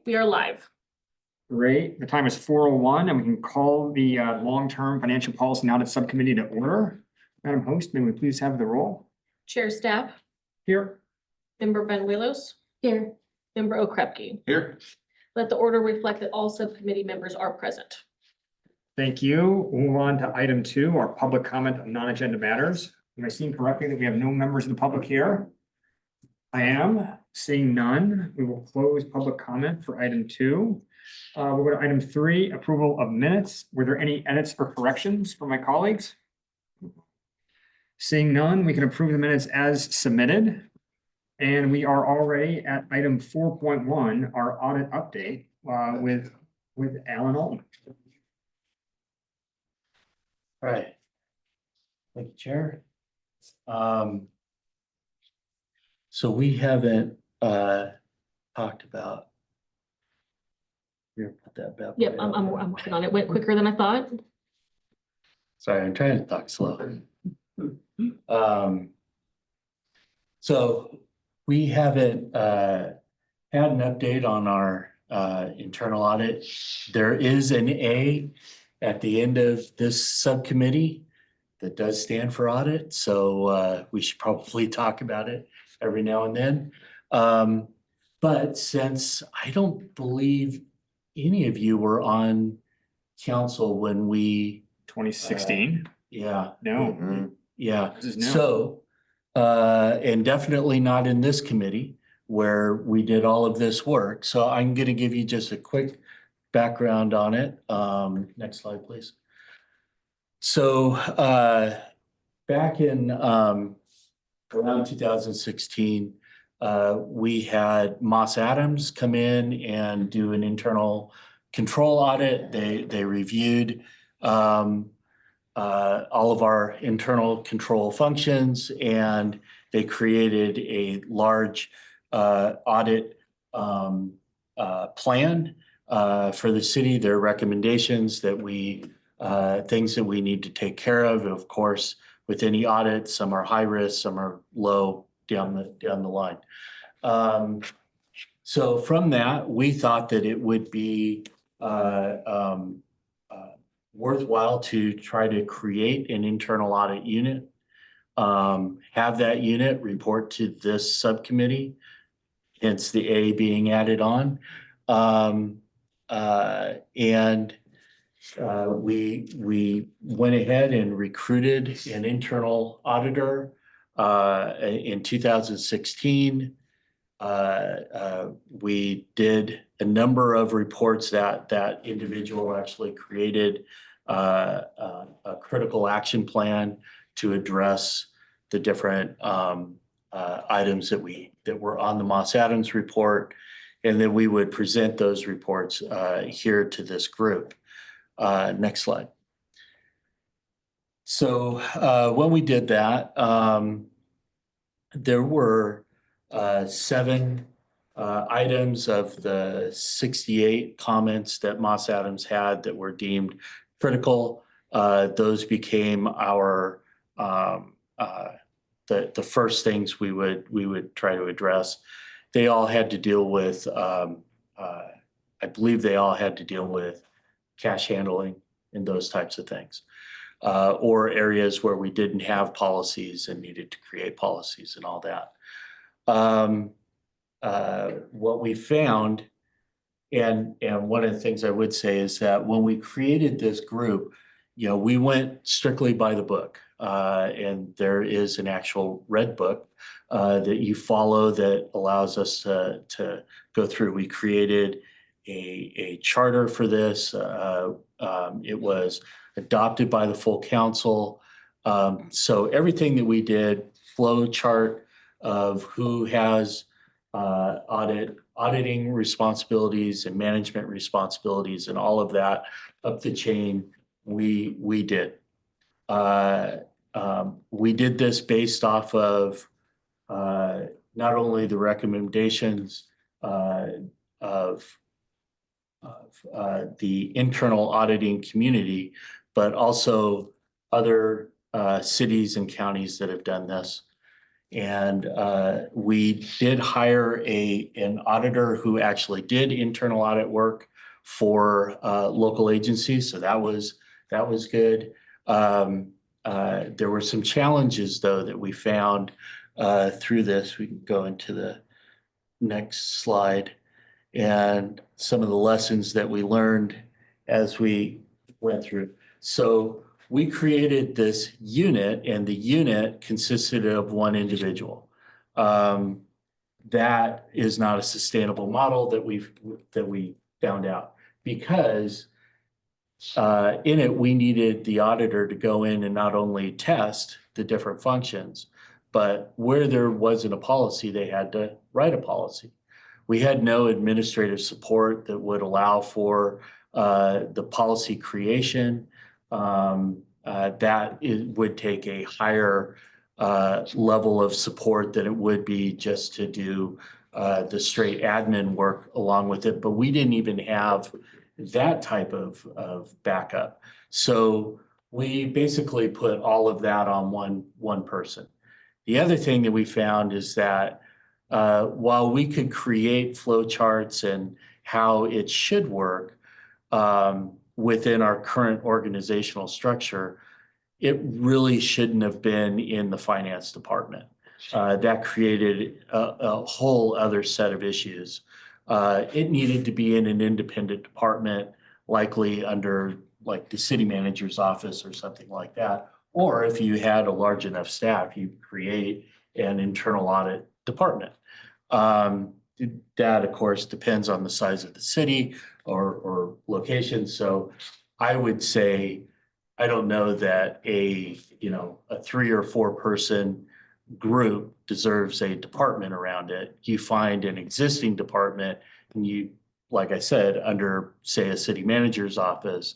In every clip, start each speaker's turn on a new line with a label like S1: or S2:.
S1: We are live.
S2: Great. The time is 4:01 and we can call the long-term financial policy and audit subcommittee to order. Madam Host, may we please have the roll?
S1: Chair Stapp,
S2: Here.
S1: Member Benuelos. Here. Member Okrepke.
S3: Here.
S1: Let the order reflect that all subcommittee members are present.
S2: Thank you. We'll move on to item 2, our public comment on non-agenda matters. Am I seeing correctly that we have no members of the public here? I am seeing none. We will close public comment for item 2. We'll go to item 3, approval of minutes. Were there any edits or corrections from my colleagues? Seeing none, we can approve the minutes as submitted. And we are already at item 4.1, our audit update with Alan Alton.
S3: All right. Thank you, Chair. So we haven't talked about. Here, put that back.
S1: Yep, I'm working on it. Went quicker than I thought.
S3: Sorry, I'm trying to talk slow. So we haven't had an update on our internal audit. There is an A at the end of this subcommittee that does stand for audit. So we should probably talk about it every now and then. But since I don't believe any of you were on council when we
S2: 2016.
S3: yeah.
S2: No.
S3: Yeah.
S2: This is new.
S3: So and definitely not in this committee where we did all of this work. So I'm going to give you just a quick background on it. Next slide, please. So back in around 2016, we had Moss Adams come in and do an internal control audit. They reviewed all of our internal control functions, and they created a large audit plan for the city. Their recommendations that we things that we need to take care of. Of course, with any audit, some are high risk, some are low down the line. So from that, we thought that it would be worthwhile to try to create an internal audit unit, have that unit report to this subcommittee, hence the A being added on. We went ahead and recruited an internal auditor in 2016. We did a number of reports that individual actually created a critical action plan to address the different items that were on the Moss Adams report, and then we would present those reports here to this group. Next slide. So when we did that, there were 7 items of the 68 comments that Moss Adams had that were deemed critical. Those became our the first things we would try to address. They all had to deal with I believe they all had to deal with cash handling and those types of things, or areas where we didn't have policies and needed to create policies and all that. What we found, and one of the things I would say is that when we created this group, we went strictly by the book, and there is an actual red book that you follow that allows us to go through. We created a charter for this. It was adopted by the full council. So everything that we did, flow chart of who has auditing responsibilities and management responsibilities and all of that up the chain, we did. We did this based off of not only the recommendations of the internal auditing community, but also other cities and counties that have done this. And we did hire an auditor who actually did internal audit work for local agencies. So that was good. There were some challenges, though, that we found through this. We can go into the next slide. And some of the lessons that we learned as we went through. So we created this unit, and the unit consisted of one individual. That is not a sustainable model that we found out, because in it, we needed the auditor to go in and not only test the different functions, but where there wasn't a policy, they had to write a policy. We had no administrative support that would allow for the policy creation. Would take a higher level of support than it would be just to do the straight admin work along with it. But we didn't even have that type of backup. So we basically put all of that on one person. The other thing that we found is that while we could create flow charts and how it should work within our current organizational structure, it really shouldn't have been in the finance department. That created a whole other set of issues. It needed to be in an independent department, likely under like the city manager's office or something like that. Or if you had a large enough staff, you create an internal audit department. That, of course, depends on the size of the city or location. So I would say, I don't know that a 3 or 4 person group deserves a department around it. You find an existing department and you, like I said, under, say, a city manager's office,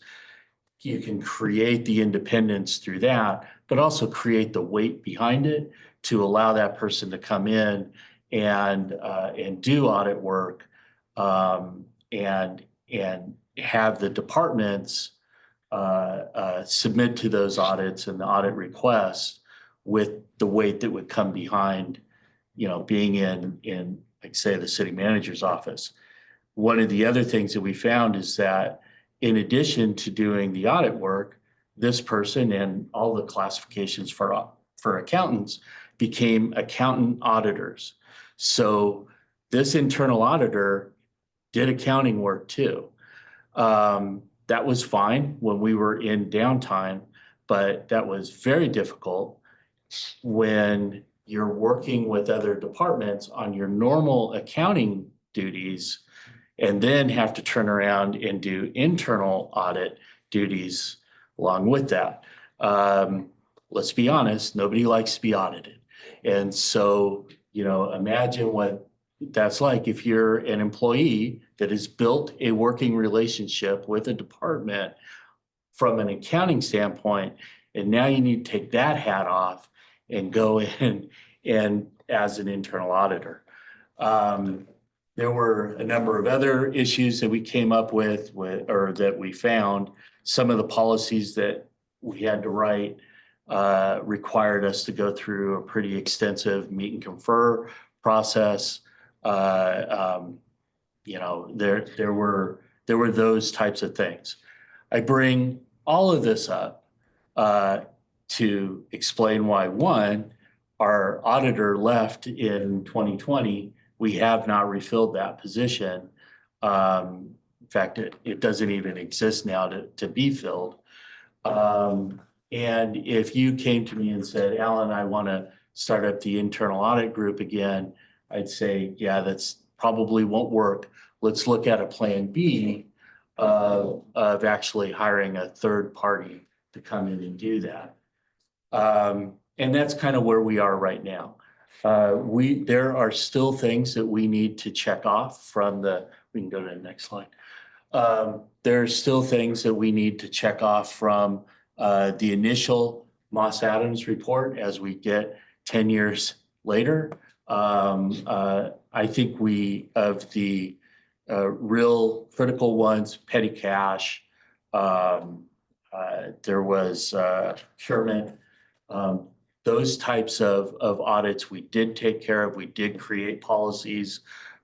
S3: you can create the independence through that, but also create the weight behind it to allow that person to come in and do audit work, and have the departments submit to those audits and the audit requests with the weight that would come behind, being in like say the city manager's office. One of the other things that we found is that in addition to doing the audit work, this person and all the classifications for accountants became accountant auditors. So this internal auditor did accounting work too. That was fine when we were in downtime, but that was very difficult when you're working with other departments on your normal accounting duties and then have to turn around and do internal audit duties along with that. Let's be honest, nobody likes to be audited. And so, imagine what that's like if you're an employee that has built a working relationship with a department from an accounting standpoint, and now you need to take that hat off and go in and as an internal auditor. There were a number of other issues that we came up with or that we found. Some of the policies that we had to write required us to go through a pretty extensive meet and confer process. There were those types of things. I bring all of this up to explain why, one, our auditor left in 2020. We have not refilled that position. In fact, it doesn't even exist now to be filled. And if you came to me and said, Alan, I want to start up the internal audit group again, I'd say, yeah, that's probably won't work. Let's look at a plan B of actually hiring a third party to come in and do that. And that's kind of where we are right now. There are still things that we need to check off from we can go to the next slide. There are still things that we need to check off from the initial Moss Adams report as we get 10 years later. I think of the real critical ones, petty cash, there was procurement. those types of audits we did take care of. We did create policies.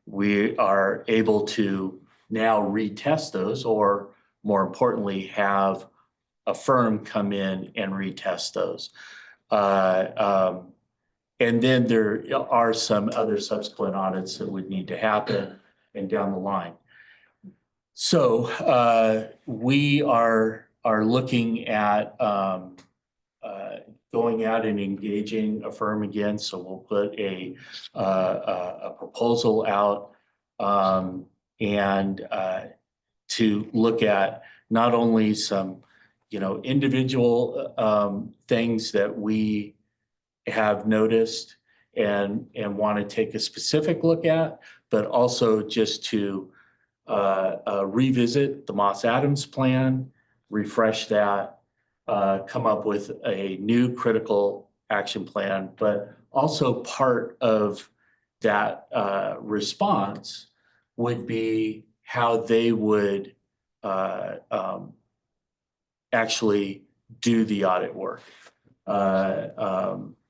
S3: We are able to now retest those, or more importantly, have a firm come in and retest those. And then there are some other subsequent audits that would need to happen and down the line. So we are looking at going out and engaging a firm again. So we'll put a proposal out and to look at not only some, individual things that we have noticed and want to take a specific look at, but also just to revisit the Moss Adams plan, refresh that, come up with a new critical action plan, but also part of that response would be how they would actually do the audit work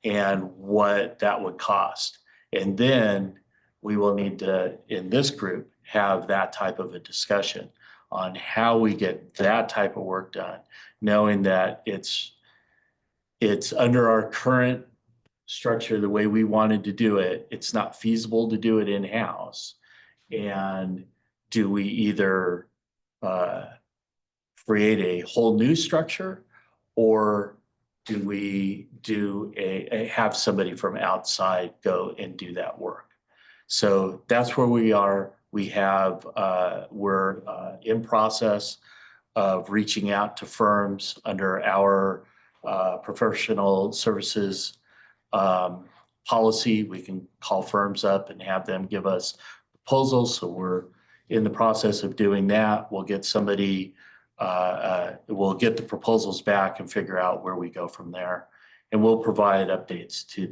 S3: and what that would cost. And then we will need to, in this group, have that type of a discussion on how we get that type of work done, knowing that it's under our current structure, the way we wanted to do it, it's not feasible to do it in-house. And do we either create a whole new structure, or do we have somebody from outside go and do that work? So that's where we are. We're in process of reaching out to firms under our professional services policy. We can call firms up and have them give us proposals. So we're in the process of doing that. We'll get somebody, we'll get the proposals back and figure out where we go from there. And we'll provide updates to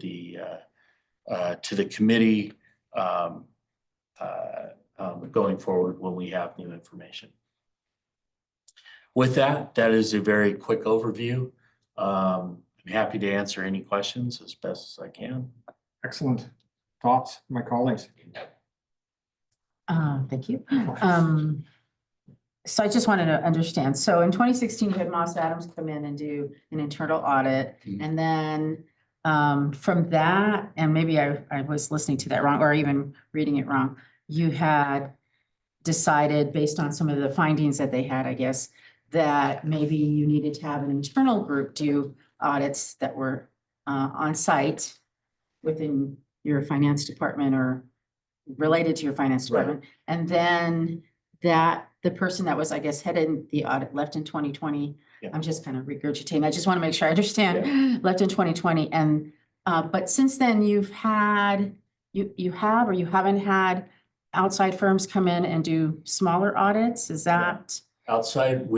S3: the committee going forward when we have new information. With that, that is a very quick overview. I'm happy to answer any questions as best as I can.
S2: Excellent thoughts, my colleagues.
S4: Thank you. So I just wanted to understand. So in 2016, you had Moss Adams come in and do an internal audit.
S3: Mhm.
S4: And then from that, and maybe I was listening to that wrong or even reading it wrong, you had decided based on some of the findings that they had, I guess, that maybe you needed to have an internal group do audits that were on site within your finance department or related to your finance department. And then that the person that was, I guess, headed the audit left in 2020.
S3: Yeah.
S4: I'm just kind of regurgitating. I just want to make sure I understand. Left in 2020. And but since then you've had, you have or you haven't had outside firms come in and do smaller audits? Is that?
S3: Outside,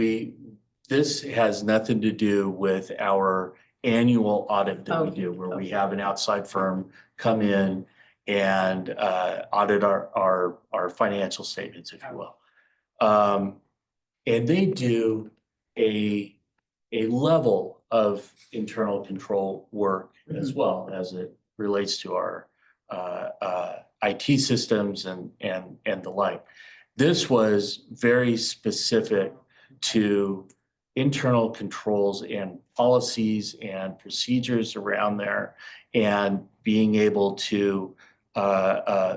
S3: this has nothing to do with our annual audit that we do, where we have an outside firm come in and audit our financial statements, if you will. And they do a level of internal control work as well as it relates to our IT systems and the like. This was very specific to internal controls and policies and procedures around there, and being able to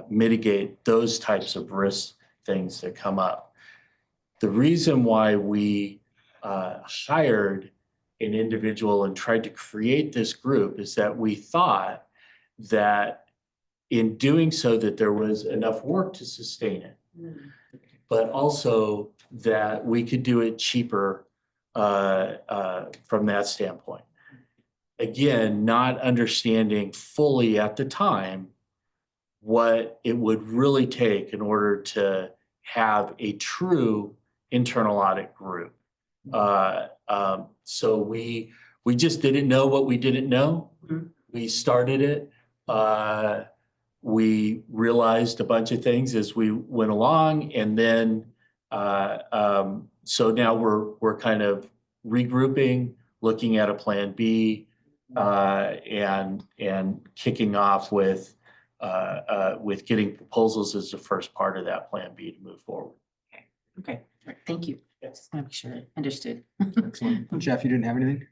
S3: mitigate those types of risk things that come up. The reason why we hired an individual and tried to create this group is that we thought that in doing so that there was enough work to sustain it, but also that we could do it cheaper from that standpoint. Again, not understanding fully at the time what it would really take in order to have a true internal audit group. So we just didn't know what we didn't know. We started it. We realized a bunch of things as we went along, and then so now we're kind of regrouping, looking at a plan B, and kicking off with getting proposals as the first part of that plan B to move forward.
S4: Okay, thank you.
S3: Yes.
S4: I'm sure I understood.
S2: Excellent. Jeff, you didn't have anything?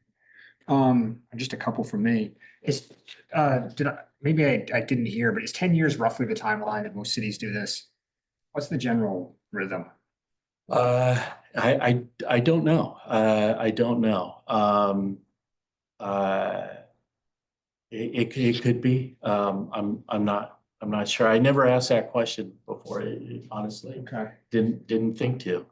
S2: Just a couple from me. Maybe I didn't hear, but is 10 years roughly the timeline that most cities do this? What's the general rhythm?
S3: I don't know. I don't know. It could be. I'm not sure. I never asked that question before, honestly.
S2: Okay.
S3: Didn't think to.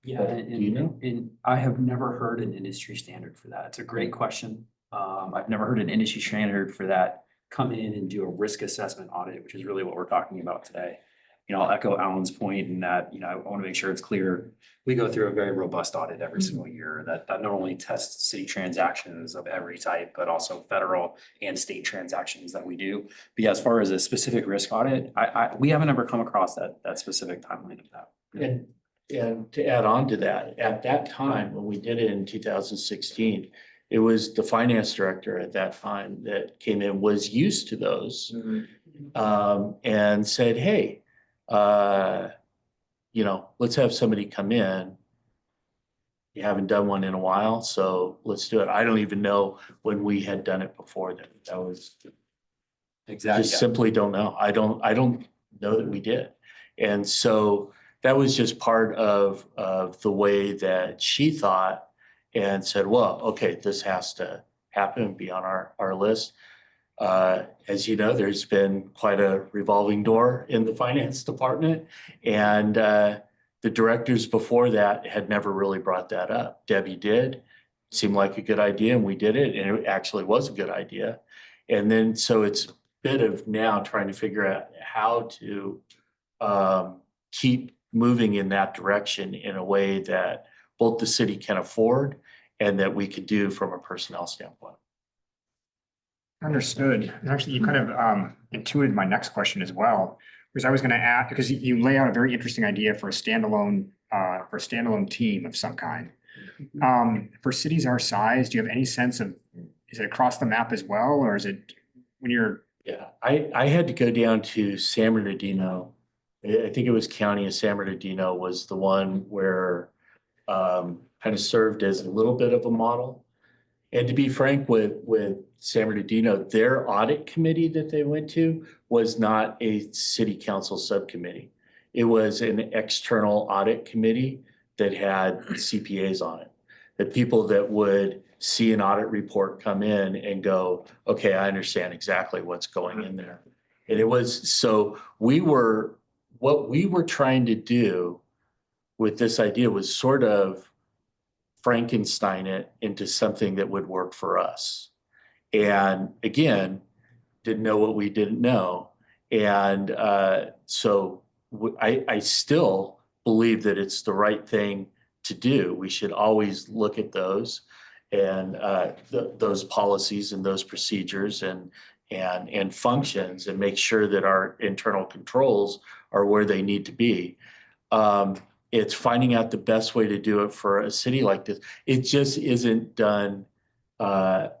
S5: Yeah,
S3: Do you know?
S5: and I have never heard an industry standard for that. It's a great question. I've never heard an industry standard for that. Come in and do a risk assessment audit, which is really what we're talking about today. You know, I'll echo Alan's point in that, you know, I want to make sure it's clear. We go through a very robust audit every single year that not only tests city transactions of every type, but also federal and state transactions that we do. But yeah, as far as a specific risk audit, we haven't ever come across that specific timeline of that.
S3: And to add on to that, at that time, when we did it in 2016, it was the finance director at that time that came in, was used to those. And said, hey, you know, let's have somebody come in. You haven't done one in a while, so let's do it. I don't even know when we had done it before that. That was just simply don't know. I don't know that we did. And so that was just part of the way that she thought and said, well, okay, this has to happen and be on our list. As you know, there's been quite a revolving door in the finance department, and the directors before that had never really brought that up. Debbie did. Seemed like a good idea, and we did it, and it actually was a good idea. And then so it's a bit of now trying to figure out how to keep moving in that direction in a way that both the city can afford and that we could do from a personnel standpoint.
S2: Understood. And actually, you kind of intuited my next question as well, because I was going to ask, because you lay out a very interesting idea for a standalone team of some kind. For cities our size, do you have any sense of, is it across the map as well, or is it when you're?
S3: Yeah, I had to go down to San Bernardino. I think it was County of San Bernardino was the one where kind of served as a little bit of a model. And to be frank with San Bernardino, their audit committee that they went to was not a city council subcommittee. It was an external audit committee that had CPAs on it. The people that would see an audit report come in and go, okay, I understand exactly what's going in there. And it was, so what we were trying to do with this idea was sort of Frankenstein it into something that would work for us. And again, didn't know what we didn't know. And so I still believe that it's the right thing to do. We should always look at those and those policies and those procedures and functions and make sure that our internal controls are where they need to be. It's finding out the best way to do it for a city like this. It just isn't done as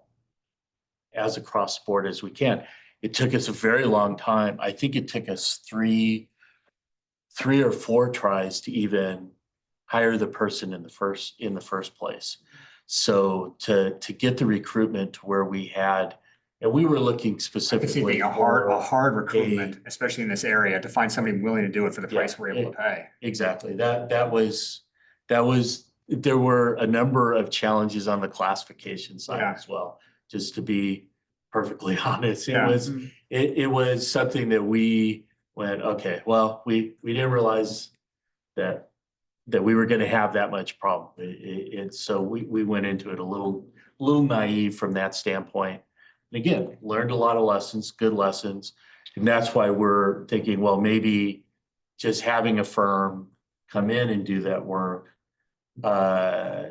S3: across the board as we can. It took us a very long time. I think it took us three or four tries to even hire the person in the first place. So to get the recruitment to where we had, and we were looking
S2: I could see
S3: specifically
S2: being a hard recruitment, especially in this area, to find somebody willing to do it for the price we're able to pay.
S3: Exactly. That was, there were a number of challenges on the classification side as well, just to be perfectly honest. It was something that we went, okay, well, we didn't realize that we were going to have that much problem. So we went into it a little naive from that standpoint. And again, learned a lot of lessons, good lessons. And that's why we're thinking, well, maybe just having a firm come in and do that work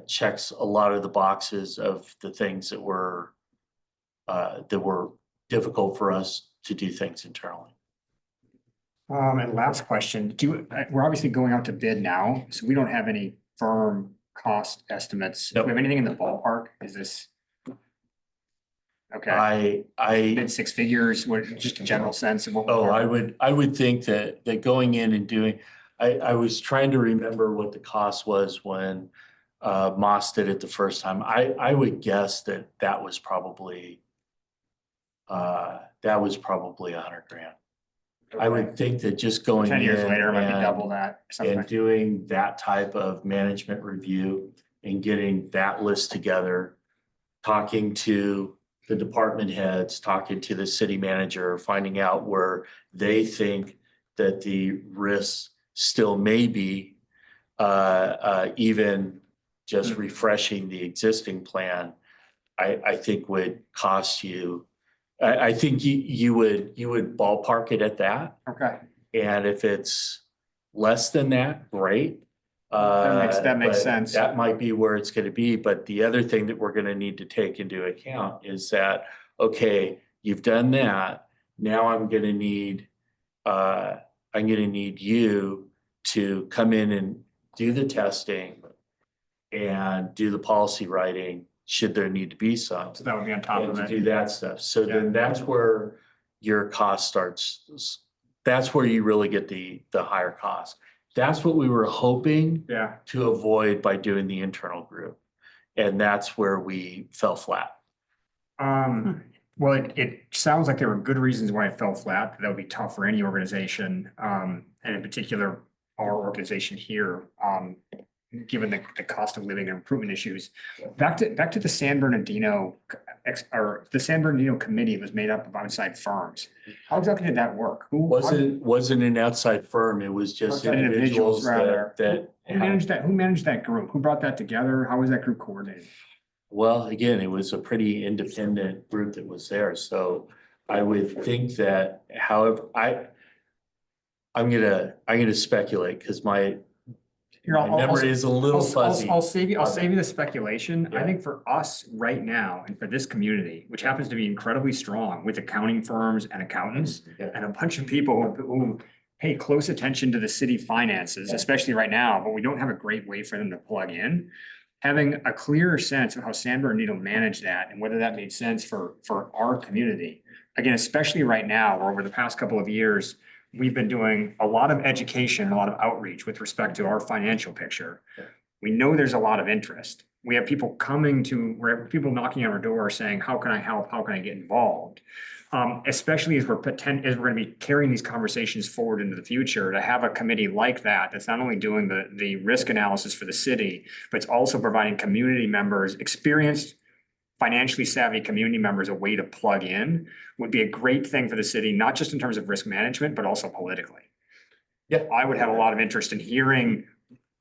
S3: checks a lot of the boxes of the things that were difficult for us to do things internally.
S2: And last question, we're obviously going out to bid now, so we don't have any firm cost estimates. Do we have anything in the ballpark? Is this? Okay,
S3: I,
S2: mid six figures, what, just a general sense of what?
S3: oh, I would think that going in and doing, I was trying to remember what the cost was when Moss did it the first time. I would guess that was probably $100,000. I would think that just going
S2: 10 years
S3: in
S2: later, it might be
S3: and-
S2: double that. something
S3: and
S2: like-
S3: doing that type of management review and getting that list together, talking to the department heads, talking to the city manager, finding out where they think that the risks still may be, even just refreshing the existing plan, I think would cost you, I think you would ballpark it at that.
S2: Okay,
S3: And if it's less than that, great.
S2: That makes
S3: But
S2: sense.
S3: That might be where it's gonna be, but the other thing that we're gonna need to take into account is that, okay, you've done that, now I'm gonna need you to come in and do the testing and do the policy writing, should there need to be some.
S2: so that would be on top
S3: And
S2: of
S3: to
S2: it.
S3: do that stuff. So
S2: Yeah.
S3: then that's where your cost starts. That's where you really get the higher cost. That's what we were hoping
S2: Yeah,
S3: to avoid by doing the internal group. And that's where we fell flat.
S2: well, it sounds like there were good reasons why it fell flat. That would be tough for any organization, and in particular, our organization here, given the cost of living and improvement issues. Back to the San Bernardino, or the San Bernardino committee was made up of outside firms. How exactly did that work?
S3: Wasn't an outside firm. It was just
S2: Outside individuals,
S3: individuals
S2: rather.
S3: that.
S2: Who managed that? Who managed that group? Who brought that together? How was that group coordinated?
S3: Well, again, it was a pretty independent group that was there, so I would think that, however, I'm gonna speculate, because my
S2: Here, I'll-
S3: memory is a little fuzzy.
S2: I'll save you
S3: on that.
S2: the speculation. I
S3: Yeah.
S2: think for us right now and for this community, which happens to be incredibly strong with accounting firms and accountants
S3: Yeah.
S2: and a bunch of people who pay close attention to the city finances,
S3: Yeah.
S2: especially right now, but we don't have a great way for them to plug in. Having a clearer sense of how San Bernardino managed that and whether that made sense for our community. Again, especially right now, where over the past couple of years, we've been doing a lot of education, a lot of outreach with respect to our financial picture.
S3: Yeah.
S2: We know there's a lot of interest. We have people people knocking on our door saying, how can I help? How can I get involved? Especially as we're gonna be carrying these conversations forward into the future, to have a committee like that, that's not only doing the risk analysis for the city, but it's also providing community members, experienced, financially savvy community members, a way to plug in, would be a great thing for the city, not just in terms of risk management, but also politically.
S3: Yeah.
S2: I would have a lot of interest in hearing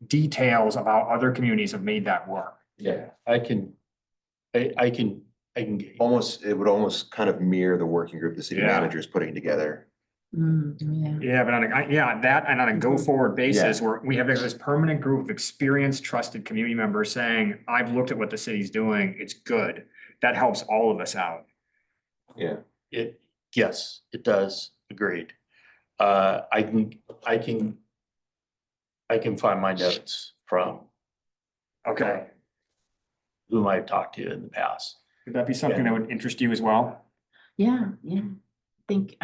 S2: details about other communities have made that work.
S3: Yeah, I can get.
S6: It would almost kind of mirror the working group the city
S2: Yeah.
S6: manager is putting together.
S4: Yeah.
S2: Yeah, but that and on a go-forward basis, where we have this permanent group of experienced, trusted community members saying, I've looked at what the city's doing, it's good. That helps all of us out.
S6: Yeah.
S3: Yes, it does, agreed. I can find my notes from
S2: Okay,
S3: whom I've talked to in the past.
S2: would that be something that would interest you as well?
S4: Yeah, yeah. I think,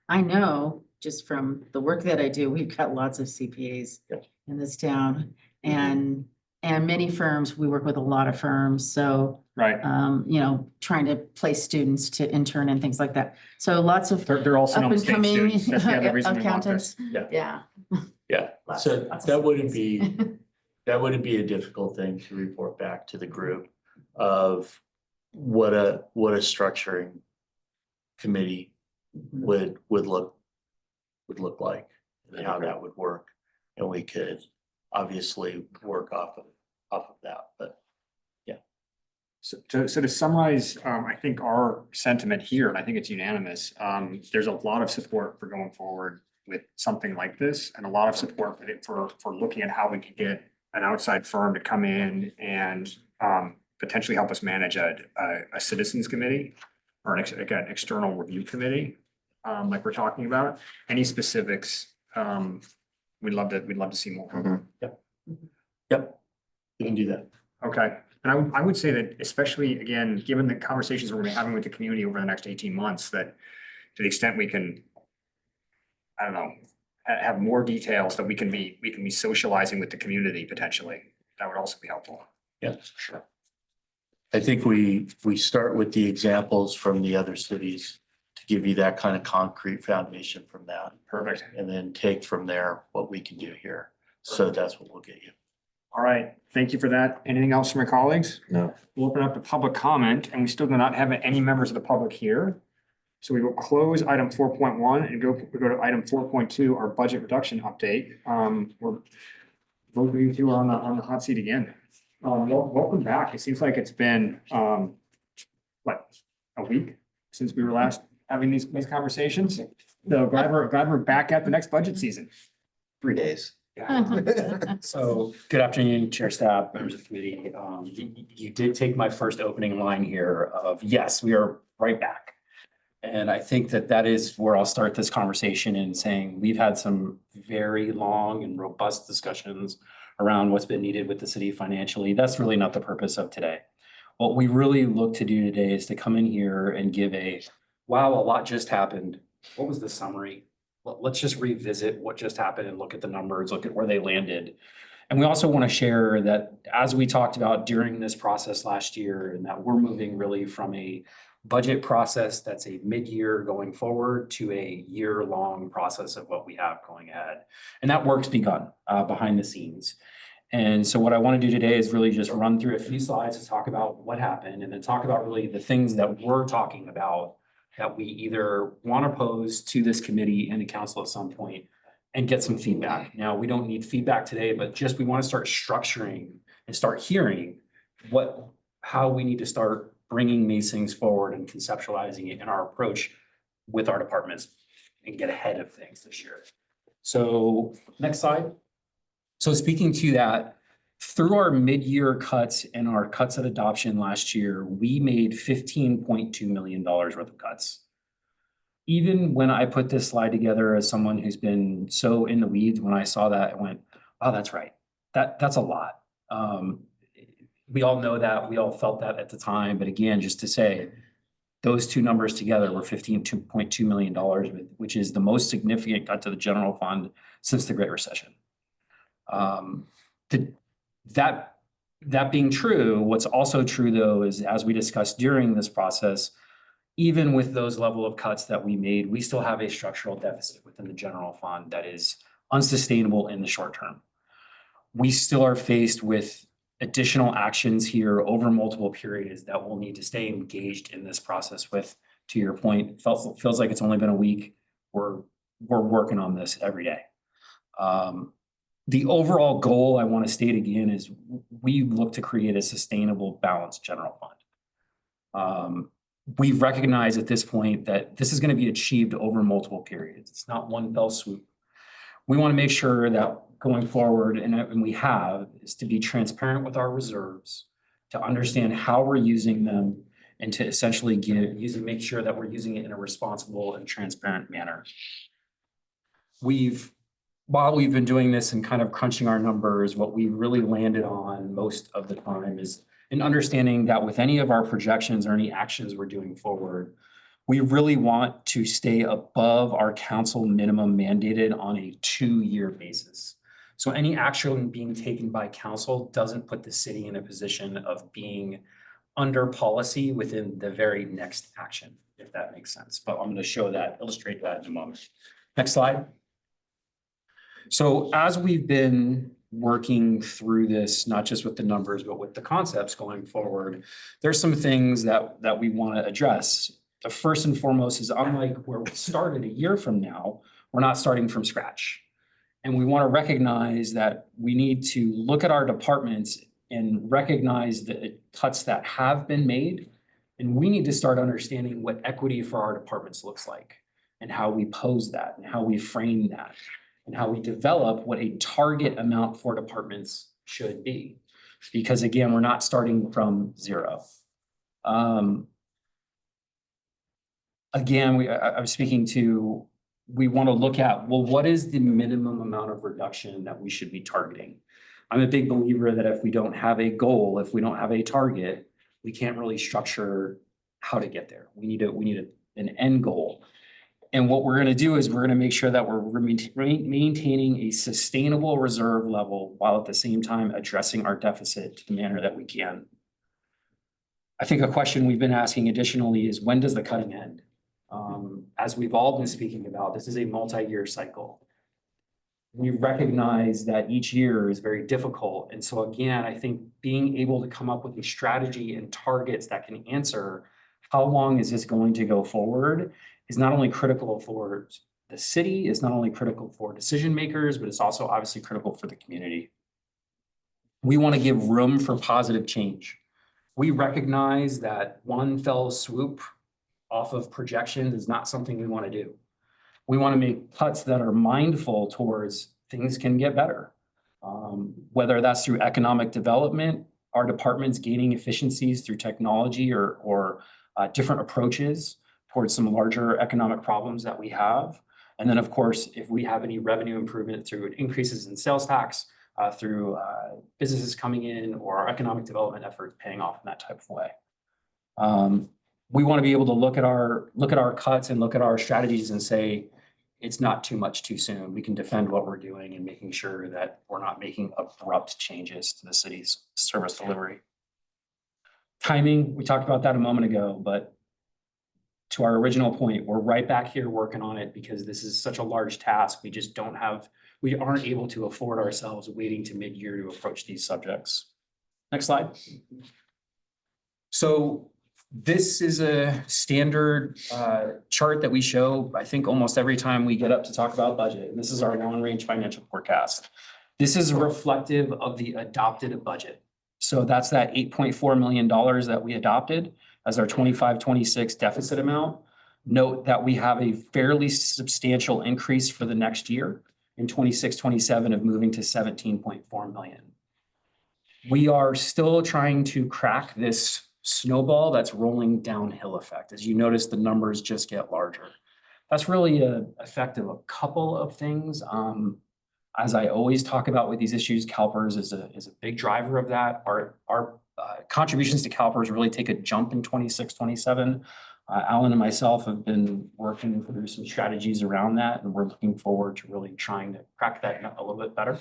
S4: I know just from the work that I do, we've got lots of CPAs
S3: Yep.
S4: in this town and many firms, we work with a lot of firms, so,
S2: Right,
S4: trying to place students to intern and things like that. So lots of
S2: they're all
S4: up
S2: Sonoma
S4: and
S2: State
S4: coming
S2: students. That's the other reason we want this.
S4: accountants.
S3: Yeah.
S4: Yeah.
S3: Yeah,
S4: Lots-
S3: so
S4: lots of
S3: that wouldn't
S4: CPAs.
S3: be, that wouldn't be a difficult thing to report back to the group of what a structuring committee would look like and how that would work. And we could obviously work off of that, but
S2: So to summarize, I think our sentiment here, and I think it's unanimous, there's a lot of support for going forward with something like this, and a lot of support for looking at how we can get an outside firm to come in and potentially help us manage a citizens committee or an external review committee, like we're talking about. Any specifics, we'd love to see more.
S6: Mhm.
S3: yep, we can do that.
S2: Okay, And I would say that especially, again, given the conversations we're gonna be having with the community over the next 18 months, that to the extent we can, I don't know, have more details that we can be socializing with the community potentially, that would also be helpful.
S3: Yeah, sure. I think we start with the examples from the other cities to give you that kind of concrete foundation from that.
S2: Perfect.
S3: And then take from there what we can do here. So that's what we'll get you.
S2: All right, thank you for that. Anything else from my colleagues?
S6: No.
S2: We'll open up to public comment, and we still do not have any members of the public here. So we will close item 4.1 and go to item 4.2, our budget reduction update. We're both of you two are on the hot seat again. Welcome back. It seems like it's been what, a week since we were last having these conversations. So glad we're back at the next budget season.
S6: 3 days.
S5: So, good afternoon, Chair, staff, members of the committee. You did take my first opening line here of, yes, we are right back. And I think that is where I'll start this conversation in saying we've had some very long and robust discussions around what's been needed with the city financially. That's really not the purpose of today. What we really look to do today is to come in here and give wow, a lot just happened. What was the summary? Let's just revisit what just happened and look at the numbers, look at where they landed. And we also want to share that as we talked about during this process last year, and that we're moving really from a budget process that's a mid-year going forward to a year-long process of what we have going ahead. And that work's begun behind the scenes. And so what I want to do today is really just run through a few slides to talk about what happened and then talk about really the things that we're talking about that we either want to pose to this committee and the council at some point and get some feedback. Now, we don't need feedback today, but just we want to start structuring and start hearing how we need to start bringing these things forward and conceptualizing it in our approach with our departments and get ahead of things this year. So next slide. So speaking to that, through our mid-year cuts and our cuts at adoption last year, we made $15.2 million worth of cuts. Even when I put this slide together as someone who's been so in the weeds, when I saw that, I went, oh, that's right. That's a lot. We all know that, we all felt that at the time, but again, just to say, those two numbers together were $15.2 million, which is the most significant cut to the general fund since the Great Recession. That being true, what's also true though is, as we discussed during this process, even with those level of cuts that we made, we still have a structural deficit within the general fund that is unsustainable in the short term. We still are faced with additional actions here over multiple periods that we'll need to stay engaged in this process with. To your point, feels like it's only been a week. We're working on this every day. The overall goal I want to state again is we look to create a sustainable, balanced general fund. We recognize at this point that this is going to be achieved over multiple periods. It's not one fell swoop. We want to make sure that going forward, and we have, is to be transparent with our reserves, to understand how we're using them, and to essentially make sure that we're using it in a responsible and transparent manner. While we've been doing this and kind of crunching our numbers, what we really landed on most of the time is in understanding that with any of our projections or any actions we're doing forward, we really want to stay above our council minimum mandated on a 2-year basis. So any action being taken by council doesn't put the city in a position of being under policy within the very next action, if that makes sense. But I'm going to illustrate that in a moment. Next slide. So as we've been working through this, not just with the numbers, but with the concepts going forward, there's some things that we want to address. The first and foremost is, unlike where we started a year from now, we're not starting from scratch. And we want to recognize that we need to look at our departments and recognize the cuts that have been made. And we need to start understanding what equity for our departments looks like and how we pose that and how we frame that and how we develop what a target amount for departments should be. Because again, we're not starting from zero. Again, I was speaking to, we want to look at, well, what is the minimum amount of reduction that we should be targeting? I'm a big believer that if we don't have a goal, if we don't have a target, we can't really structure how to get there. We need an end goal. And what we're gonna do is we're gonna make sure that we're maintaining a sustainable reserve level while at the same time addressing our deficit to the manner that we can. I think a question we've been asking additionally is when does the cutting end? As we've all been speaking about, this is a multi-year cycle. We recognize that each year is very difficult. And so again, I think being able to come up with a strategy and targets that can answer how long is this going to go forward is not only critical for the city, it's not only critical for decision makers, but it's also obviously critical for the community. We want to give room for positive change. We recognize that one fell swoop off of projections is not something we want to do. We want to make cuts that are mindful towards things can get better. Whether that's through economic development, our departments gaining efficiencies through technology or different approaches towards some larger economic problems that we have. And then, of course, if we have any revenue improvement through increases in sales tax, through businesses coming in or our economic development efforts paying off in that type of way. We want to be able to look at our cuts and look at our strategies and say, it's not too much too soon. We can defend what we're doing and making sure that we're not making abrupt changes to the city's service delivery. Timing, we talked about that a moment ago, but to our original point, we're right back here working on it because this is such a large task. We aren't able to afford ourselves waiting to mid-year to approach these subjects. Next slide. So this is a standard chart that we show, I think, almost every time we get up to talk about budget. And this is our long-range financial forecast. This is reflective of the adopted budget. So that's that $8.4 million that we adopted as our 25-26 deficit amount. Note that we have a fairly substantial increase for the next year in 26-27 of moving to 17.4 million. We are still trying to crack this snowball that's rolling downhill effect. As you notice, the numbers just get larger. That's really an effect of a couple of things. As I always talk about with these issues, CalPERS is a big driver of that. Our contributions to CalPERS really take a jump in 26-27. Alan and myself have been working through some strategies around that, and we're looking forward to really trying to crack that nut a little bit better.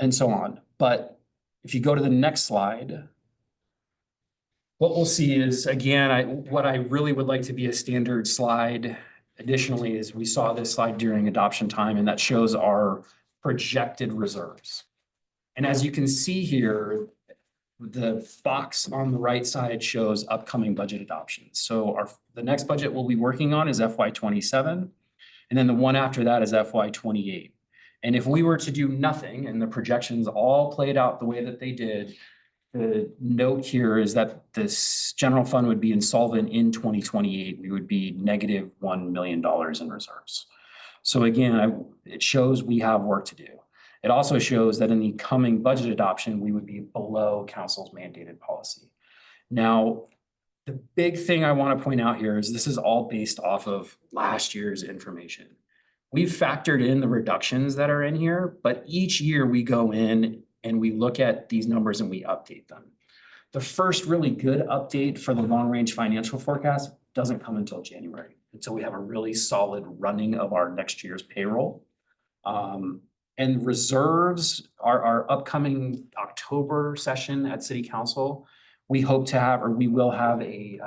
S5: And so on. But if you go to the next slide, what we'll see is, again, what I really would like to be a standard slide additionally is we saw this slide during adoption time, and that shows our projected reserves. And as you can see here, the box on the right side shows upcoming budget adoptions. So the next budget we'll be working on is FY27, and then the one after that is FY28. And if we were to do nothing and the projections all played out the way that they did, the note here is that this general fund would be insolvent in 2028. We would be negative $1 million in reserves. So again, it shows we have work to do. It also shows that in the coming budget adoption, we would be below council's mandated policy. Now, the big thing I want to point out here is this is all based off of last year's information. We've factored in the reductions that are in here, but each year we go in and we look at these numbers and we update them. The first really good update for the long-range financial forecast doesn't come until January, until we have a really solid running of our next year's payroll. And reserves, our upcoming October session at City Council, we hope to have, or we will have a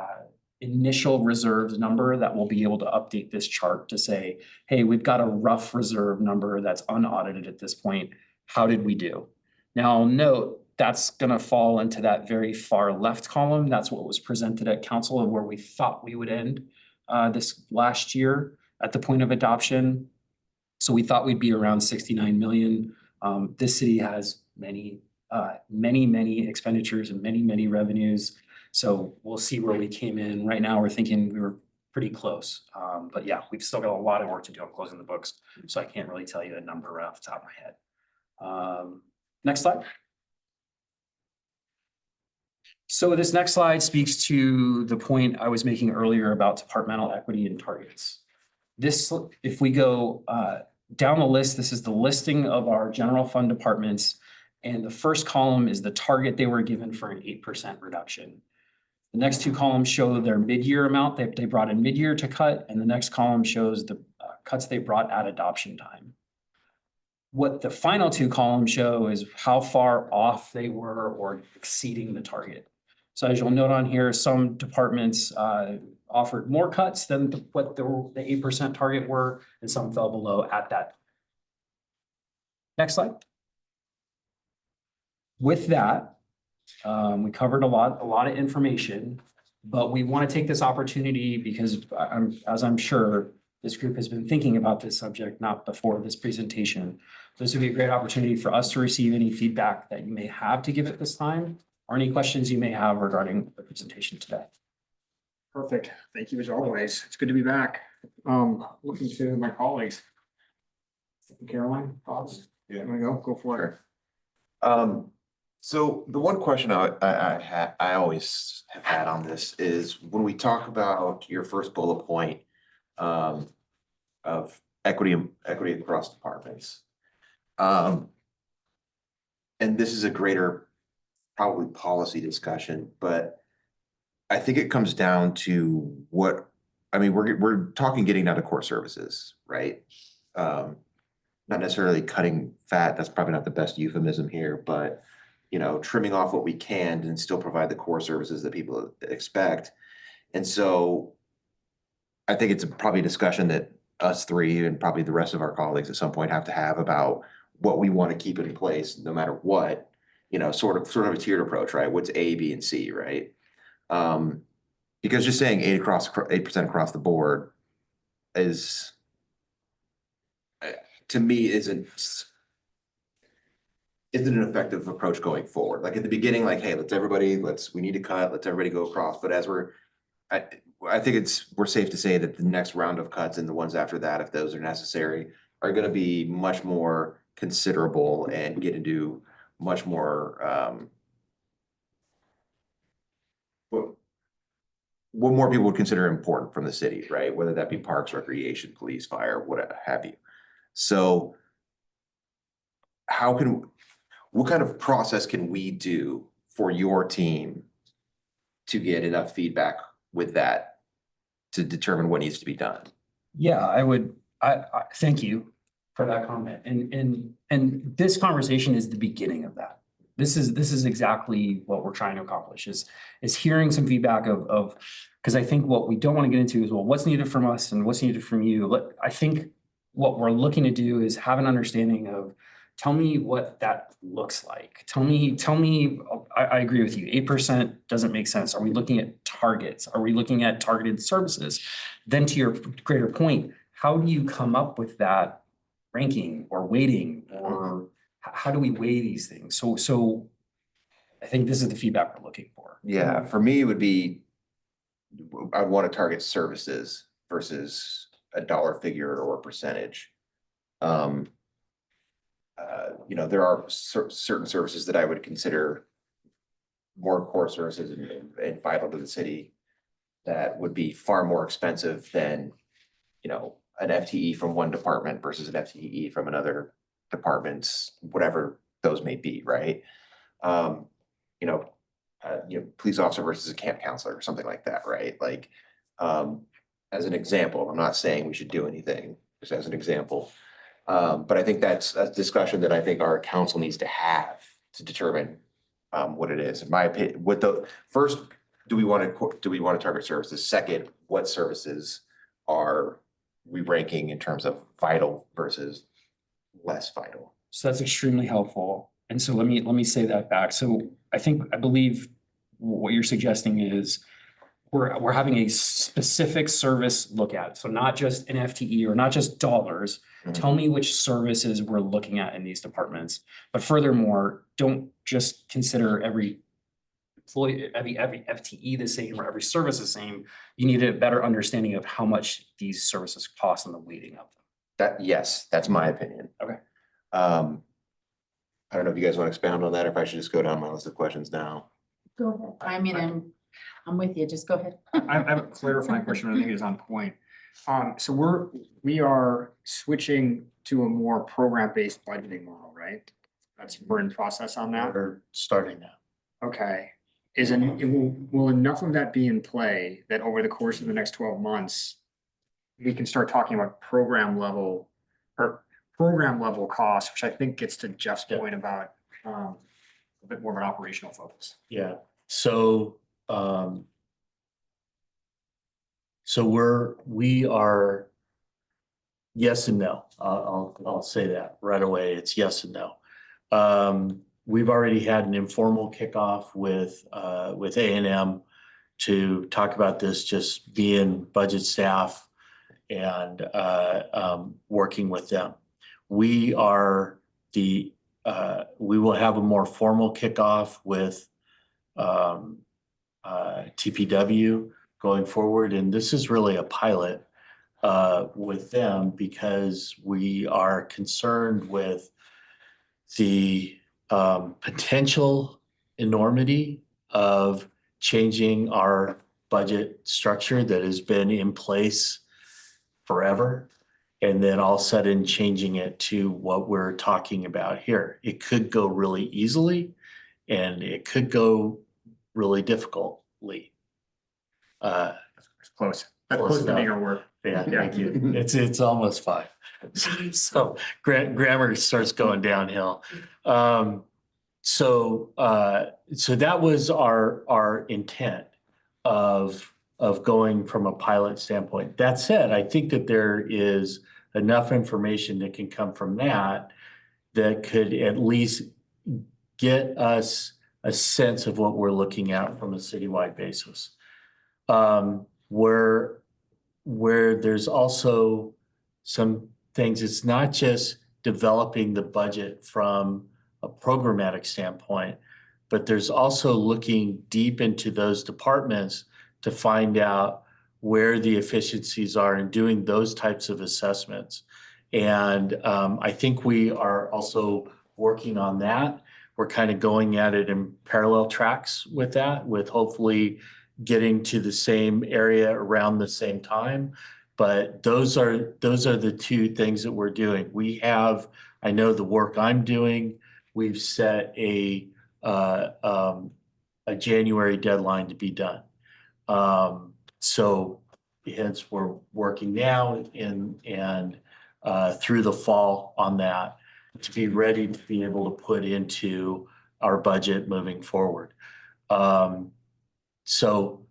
S5: initial reserves number that will be able to update this chart to say, hey, we've got a rough reserve number that's unaudited at this point. How did we do? Now, I'll note that's going to fall into that very far left column. That's what was presented at council and where we thought we would end this last year at the point of adoption. So we thought we'd be around 69 million. This city has many expenditures and many revenues. So we'll see where we came in. Right now, we're thinking we were pretty close. But yeah, we've still got a lot of work to do on closing the books. So I can't really tell you a number right off the top of my head. Next slide. So this next slide speaks to the point I was making earlier about departmental equity and targets. This, if we go down the list, this is the listing of our general fund departments. And the first column is the target they were given for an 8% reduction. The next two columns show their mid-year amount that they brought in mid-year to cut, and the next column shows the cuts they brought at adoption time. What the final two columns show is how far off they were or exceeding the target. So as you'll note on here, some departments offered more cuts than what the 8% target were, and some fell below at that. Next slide. With that, we covered a lot of information, but we want to take this opportunity because as I'm sure this group has been thinking about this subject, not before this presentation. This would be a great opportunity for us to receive any feedback that you may have to give at this time, or any questions you may have regarding the presentation today.
S2: Perfect. Thank you as always. It's good to be back. Looking to my colleagues. Caroline, thoughts?
S6: Yeah.
S2: Want to go for it.
S6: So the one question I always have had on this is when we talk about your first bullet point of equity across departments. And this is a greater probably policy discussion, but I think it comes down to we're talking getting down to core services, right? Not necessarily cutting fat, that's probably not the best euphemism here, but trimming off what we can and still provide the core services that people expect. And so I think it's probably a discussion that us three and probably the rest of our colleagues at some point have to have about what we want to keep in place no matter what, sort of a tiered approach, right? What's A, B, and C, right? Because just saying 8% across the board is, to me, isn't an effective approach going forward. Like at the beginning, like, hey, we need to cut, let's everybody go across. But as I think we're safe to say that the next round of cuts and the ones after that, if those are necessary, are going to be much more considerable and get into much more, what more people would consider important from the city, right? Whether that be parks, recreation, police, fire, whatever have you. So what kind of process can we do for your team to get enough feedback with that to determine what needs to be done?
S5: Yeah, I thank you for that comment. And this conversation is the beginning of that. This is exactly what we're trying to accomplish is hearing some feedback of because I think what we don't want to get into is, well, what's needed from us and what's needed from you. I think what we're looking to do is have an understanding of, tell me what that looks like. Tell me, I agree with you. 8% doesn't make sense. Are we looking at targets? Are we looking at targeted services? Then to your greater point, how do you come up with that ranking or weighting, or how do we weigh these things? So I think this is the feedback we're looking for.
S6: Yeah, for me, it would be, I'd want to target services versus a dollar figure or a percentage. There are certain services that I would consider more core services and vital to the city that would be far more expensive than, an FTE from one department versus an FTE from another department's, whatever those may be, right? Police officer versus a camp counselor or something like that, right? Like, as an example, I'm not saying we should do anything, just as an example. But I think that's a discussion that I think our council needs to have to determine what it is. In my opinion, first, do we want to target services? Second, what services are we ranking in terms of vital versus less vital?
S5: So that's extremely helpful. And so let me say that back. So I believe what you're suggesting is we're having a specific service look at. So not just an FTE or not just dollars. Mm-hmm. Tell me which services we're looking at in these departments. But furthermore, don't just consider every employee, every FTE the same or every service the same. You need a better understanding of how much these services cost and the weighting of them.
S6: Yes, that's my opinion.
S5: Okay.
S6: I don't know if you guys want to expound on that, or if I should just go down my list of questions now.
S4: Go ahead. I mean, I'm with you. Just go ahead.
S2: I have a clarifying question, but I think it is on point. So we are switching to a more program-based budgeting model, right? We're in process on that.
S3: We're starting that.
S2: Okay. Will enough of that be in play that over the course of the next 12 months, we can start talking about program level costs, which I think gets to Jeff's
S3: Yeah.
S2: point about a bit more of an operational focus.
S3: Yeah, so, we are yes and no. I'll say that right away. It's yes and no. We've already had an informal kickoff with A&M to talk about this, just being budget staff and working with them. We will have a more formal kickoff with TPW going forward, and this is really a pilot with them because we are concerned with the potential enormity of changing our budget structure that has been in place forever, and then all of a sudden changing it to what we're talking about here. It could go really easily, and it could go really difficultly.
S2: It's close.
S3: Close
S2: Close to
S3: enough.
S2: being our work.
S3: Yeah, thank you. It's almost 5. So grammar starts going downhill. So that was our intent of going from a pilot standpoint. That said, I think that there is enough information that can come from that could at least get us a sense of what we're looking at from a citywide basis. Where there's also some things, it's not just developing the budget from a programmatic standpoint, but there's also looking deep into those departments to find out where the efficiencies are and doing those types of assessments. And I think we are also working on that. We're kind of going at it in parallel tracks with that, with hopefully getting to the same area around the same time. But those are the two things that we're doing. I know the work I'm doing, we've set a January deadline to be done. So hence we're working now and through the fall on that to be ready to be able to put into our budget moving forward. So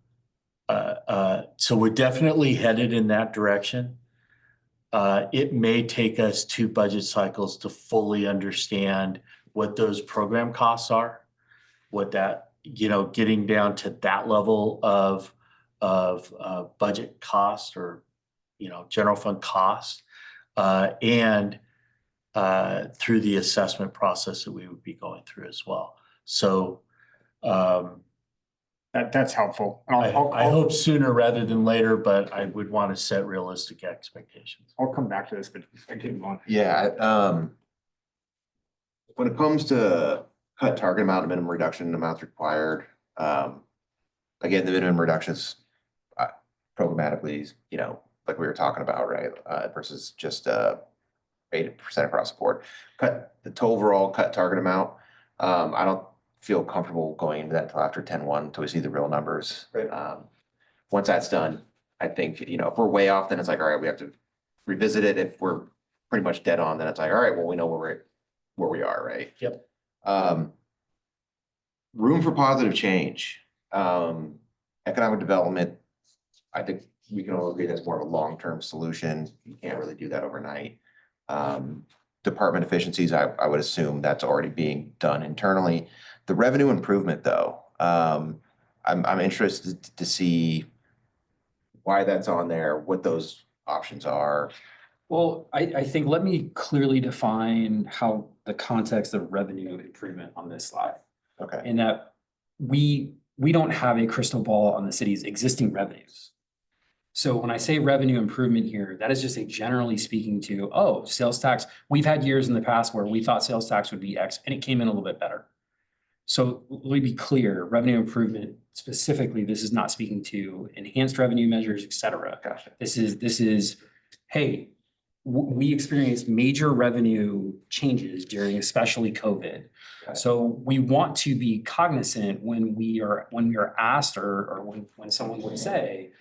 S3: we're definitely headed in that direction. It may take us 2 budget cycles to fully understand what those program costs are, what that, getting down to that level of budget cost or, general fund cost, and through the assessment process that we would be going through as well. So,
S2: That's helpful.
S3: I hope sooner rather than later, but I would want to set realistic expectations.
S2: I'll come back to this, but I didn't want.
S6: Yeah, when it comes to cut target amount and minimum reduction amounts required, again, the minimum reductions programmatically, like we were talking about, right? Versus just 8% across the board. Cut the overall cut target amount. I don't feel comfortable going into that until after 10/1 until we see the real numbers.
S3: Right.
S6: Once that's done, I think, if we're way off, then it's like, all right, we have to revisit it. If we're pretty much dead on, then it's like, all right, well, we know where we are, right?
S3: Yep.
S6: Room for positive change. Economic development, I think we can all agree that's more of a long-term solution. You can't really do that overnight. Department efficiencies, I would assume that's already being done internally. The revenue improvement, though, I'm interested to see why that's on there, what those options are.
S5: Well, I think let me clearly define how the context of revenue improvement on this slide.
S6: Okay.
S5: In that we don't have a crystal ball on the city's existing revenues. So when I say revenue improvement here, that is just a generally speaking to, sales tax. We've had years in the past where we thought sales tax would be X and it came in a little bit better. So let me be clear, revenue improvement specifically, this is not speaking to enhanced revenue measures, et cetera.
S6: Gotcha.
S5: This is, hey, we experienced major revenue changes during especially COVID.
S6: Okay.
S5: So we want to be cognizant when we are asked or when someone would say,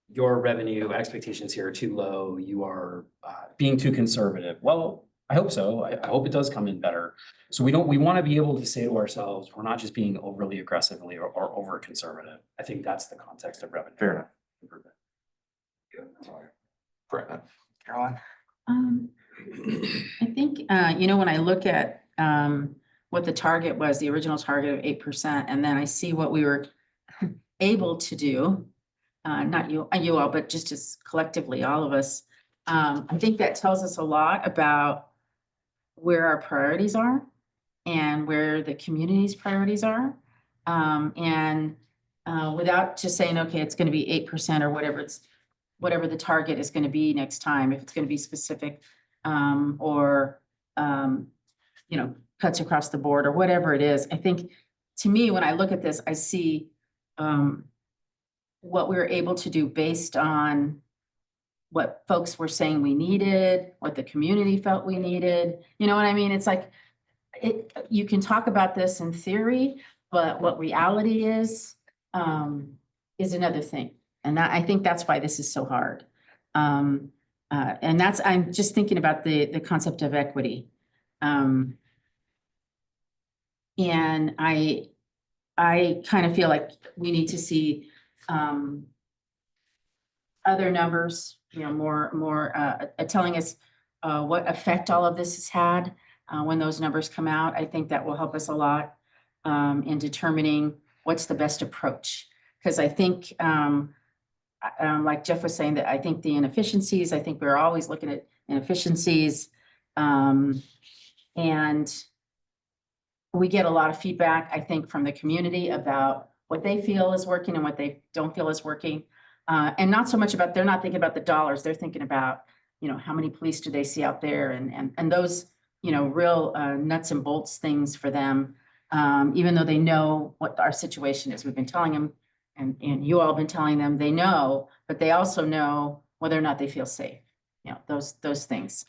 S5: your revenue expectations here are too low, you are being too conservative. Well, I hope so. I hope it does come in better. So we want to be able to say to ourselves, we're not just being overly aggressively or over conservative. I think that's the context of revenue.
S6: Fair enough.
S5: improvement.
S6: Brett,
S2: Caroline?
S4: I think, when I look at, what the target was, the original target of 8%, and then I see what we were able to do, not you all, but just as collectively, all of us. I think that tells us a lot about where our priorities are and where the community's priorities are. Without just saying, okay, it's gonna be 8% or whatever the target is gonna be next time, if it's gonna be specific, or, cuts across the board or whatever it is. I think, to me, when I look at this, I see, what we were able to do based on what folks were saying we needed, what the community felt we needed. You know what I mean? It's like, you can talk about this in theory, but what reality is another thing. And I think that's why this is so hard. And I'm just thinking about the concept of equity. And I kind of feel like we need to see other numbers, more telling us what effect all of this has had when those numbers come out. I think that will help us a lot in determining what's the best approach. Because I think, like Jeff was saying, that I think the inefficiencies, I think we're always looking at inefficiencies. And we get a lot of feedback, I think, from the community about what they feel is working and what they don't feel is working. And not so much about, they're not thinking about the dollars, they're thinking about, how many police do they see out there, and those, real nuts and bolts things for them. Even though they know what our situation is, we've been telling them, and you all have been telling them, they know, but they also know whether or not they feel safe, those things.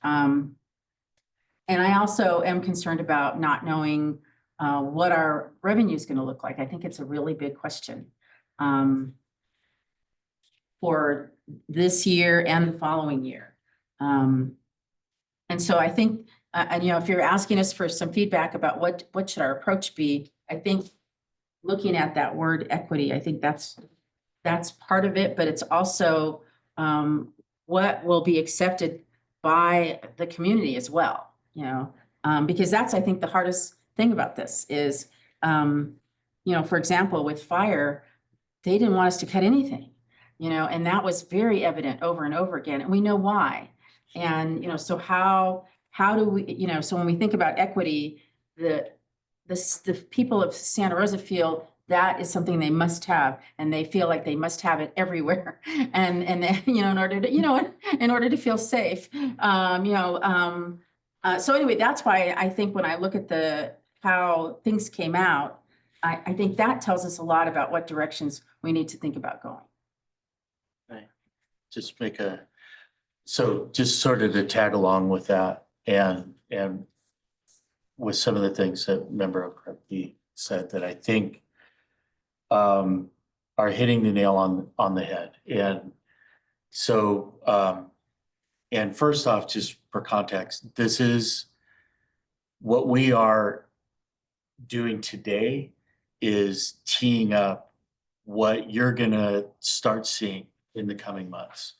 S4: And I also am concerned about not knowing what our revenue is going to look like. I think it's a really big question for this year and the following year. And so I think, if you're asking us for some feedback about what should our approach be, I think looking at that word equity, I think that's part of it, but it's also what will be accepted by the community as well, because that's, I think, the hardest thing about this is, for example, with fire, they didn't want us to cut anything, and that was very evident over and over again, and we know why. And, so how do we, so when we think about equity, the people of Santa Rosa feel that is something they must have, and they feel like they must have it everywhere. And in order to, in order to feel safe, so anyway, that's why I think when I look at how things came out, I think that tells us a lot about what directions we need to think about going.
S3: Just just sort of to tag along with that and with some of the things that Member O'Krepke said that I think are hitting the nail on the head. And so, and first off, just for context, this is what we are doing today is teeing up what you're gonna start seeing in the coming months,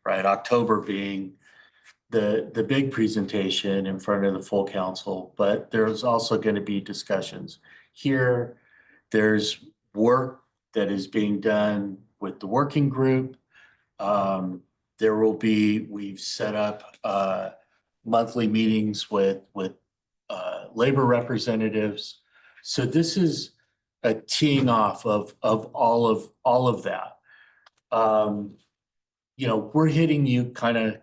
S3: right? October being the big presentation in front of the full council, but there's also going to be discussions here. There's work that is being done with the working group. There will be, we've set up monthly meetings with labor representatives. So this is a teeing off of all of that. We're hitting you kind of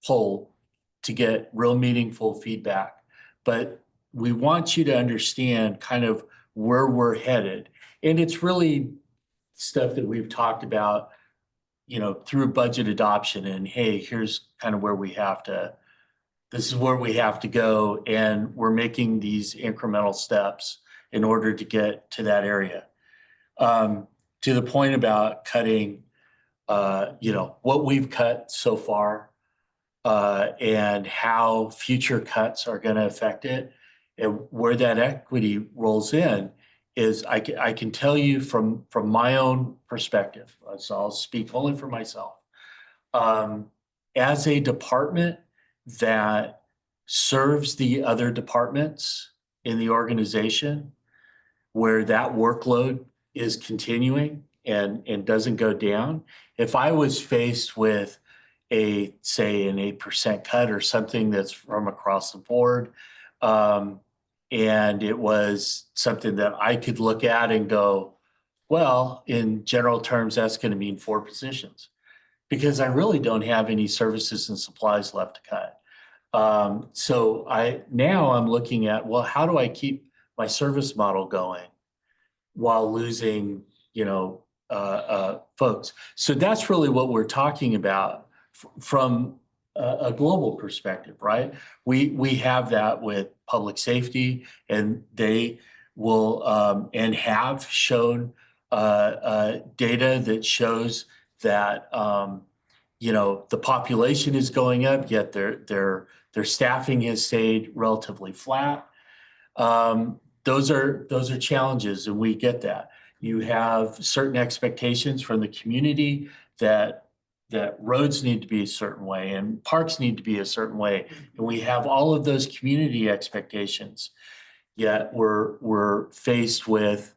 S3: whole to get real meaningful feedback, but we want you to understand kind of where we're headed. And it's really stuff that we've talked about, through budget adoption and, hey, here's kind of where this is where we have to go. And we're making these incremental steps in order to get to that area. To the point about cutting, what we've cut so far, and how future cuts are going to affect it, and where that equity rolls in is I can tell you from my own perspective, so I'll speak only for myself. As a department that serves the other departments in the organization, where that workload is continuing and doesn't go down, if I was faced with say an 8% cut or something that's from across the board, and it was something that I could look at and go, well, in general terms, that's going to mean 4 positions, because I really don't have any services and supplies left to cut. So I'm looking at, well, how do I keep my service model going while losing, folks? So that's really what we're talking about from a global perspective, right? We have that with public safety, and they will and have shown data that shows that the population is going up, yet their staffing has stayed relatively flat. Those are challenges, and we get that. You have certain expectations from the community that roads need to be a certain way and parks need to be a certain way. And we have all of those community expectations, yet we're faced with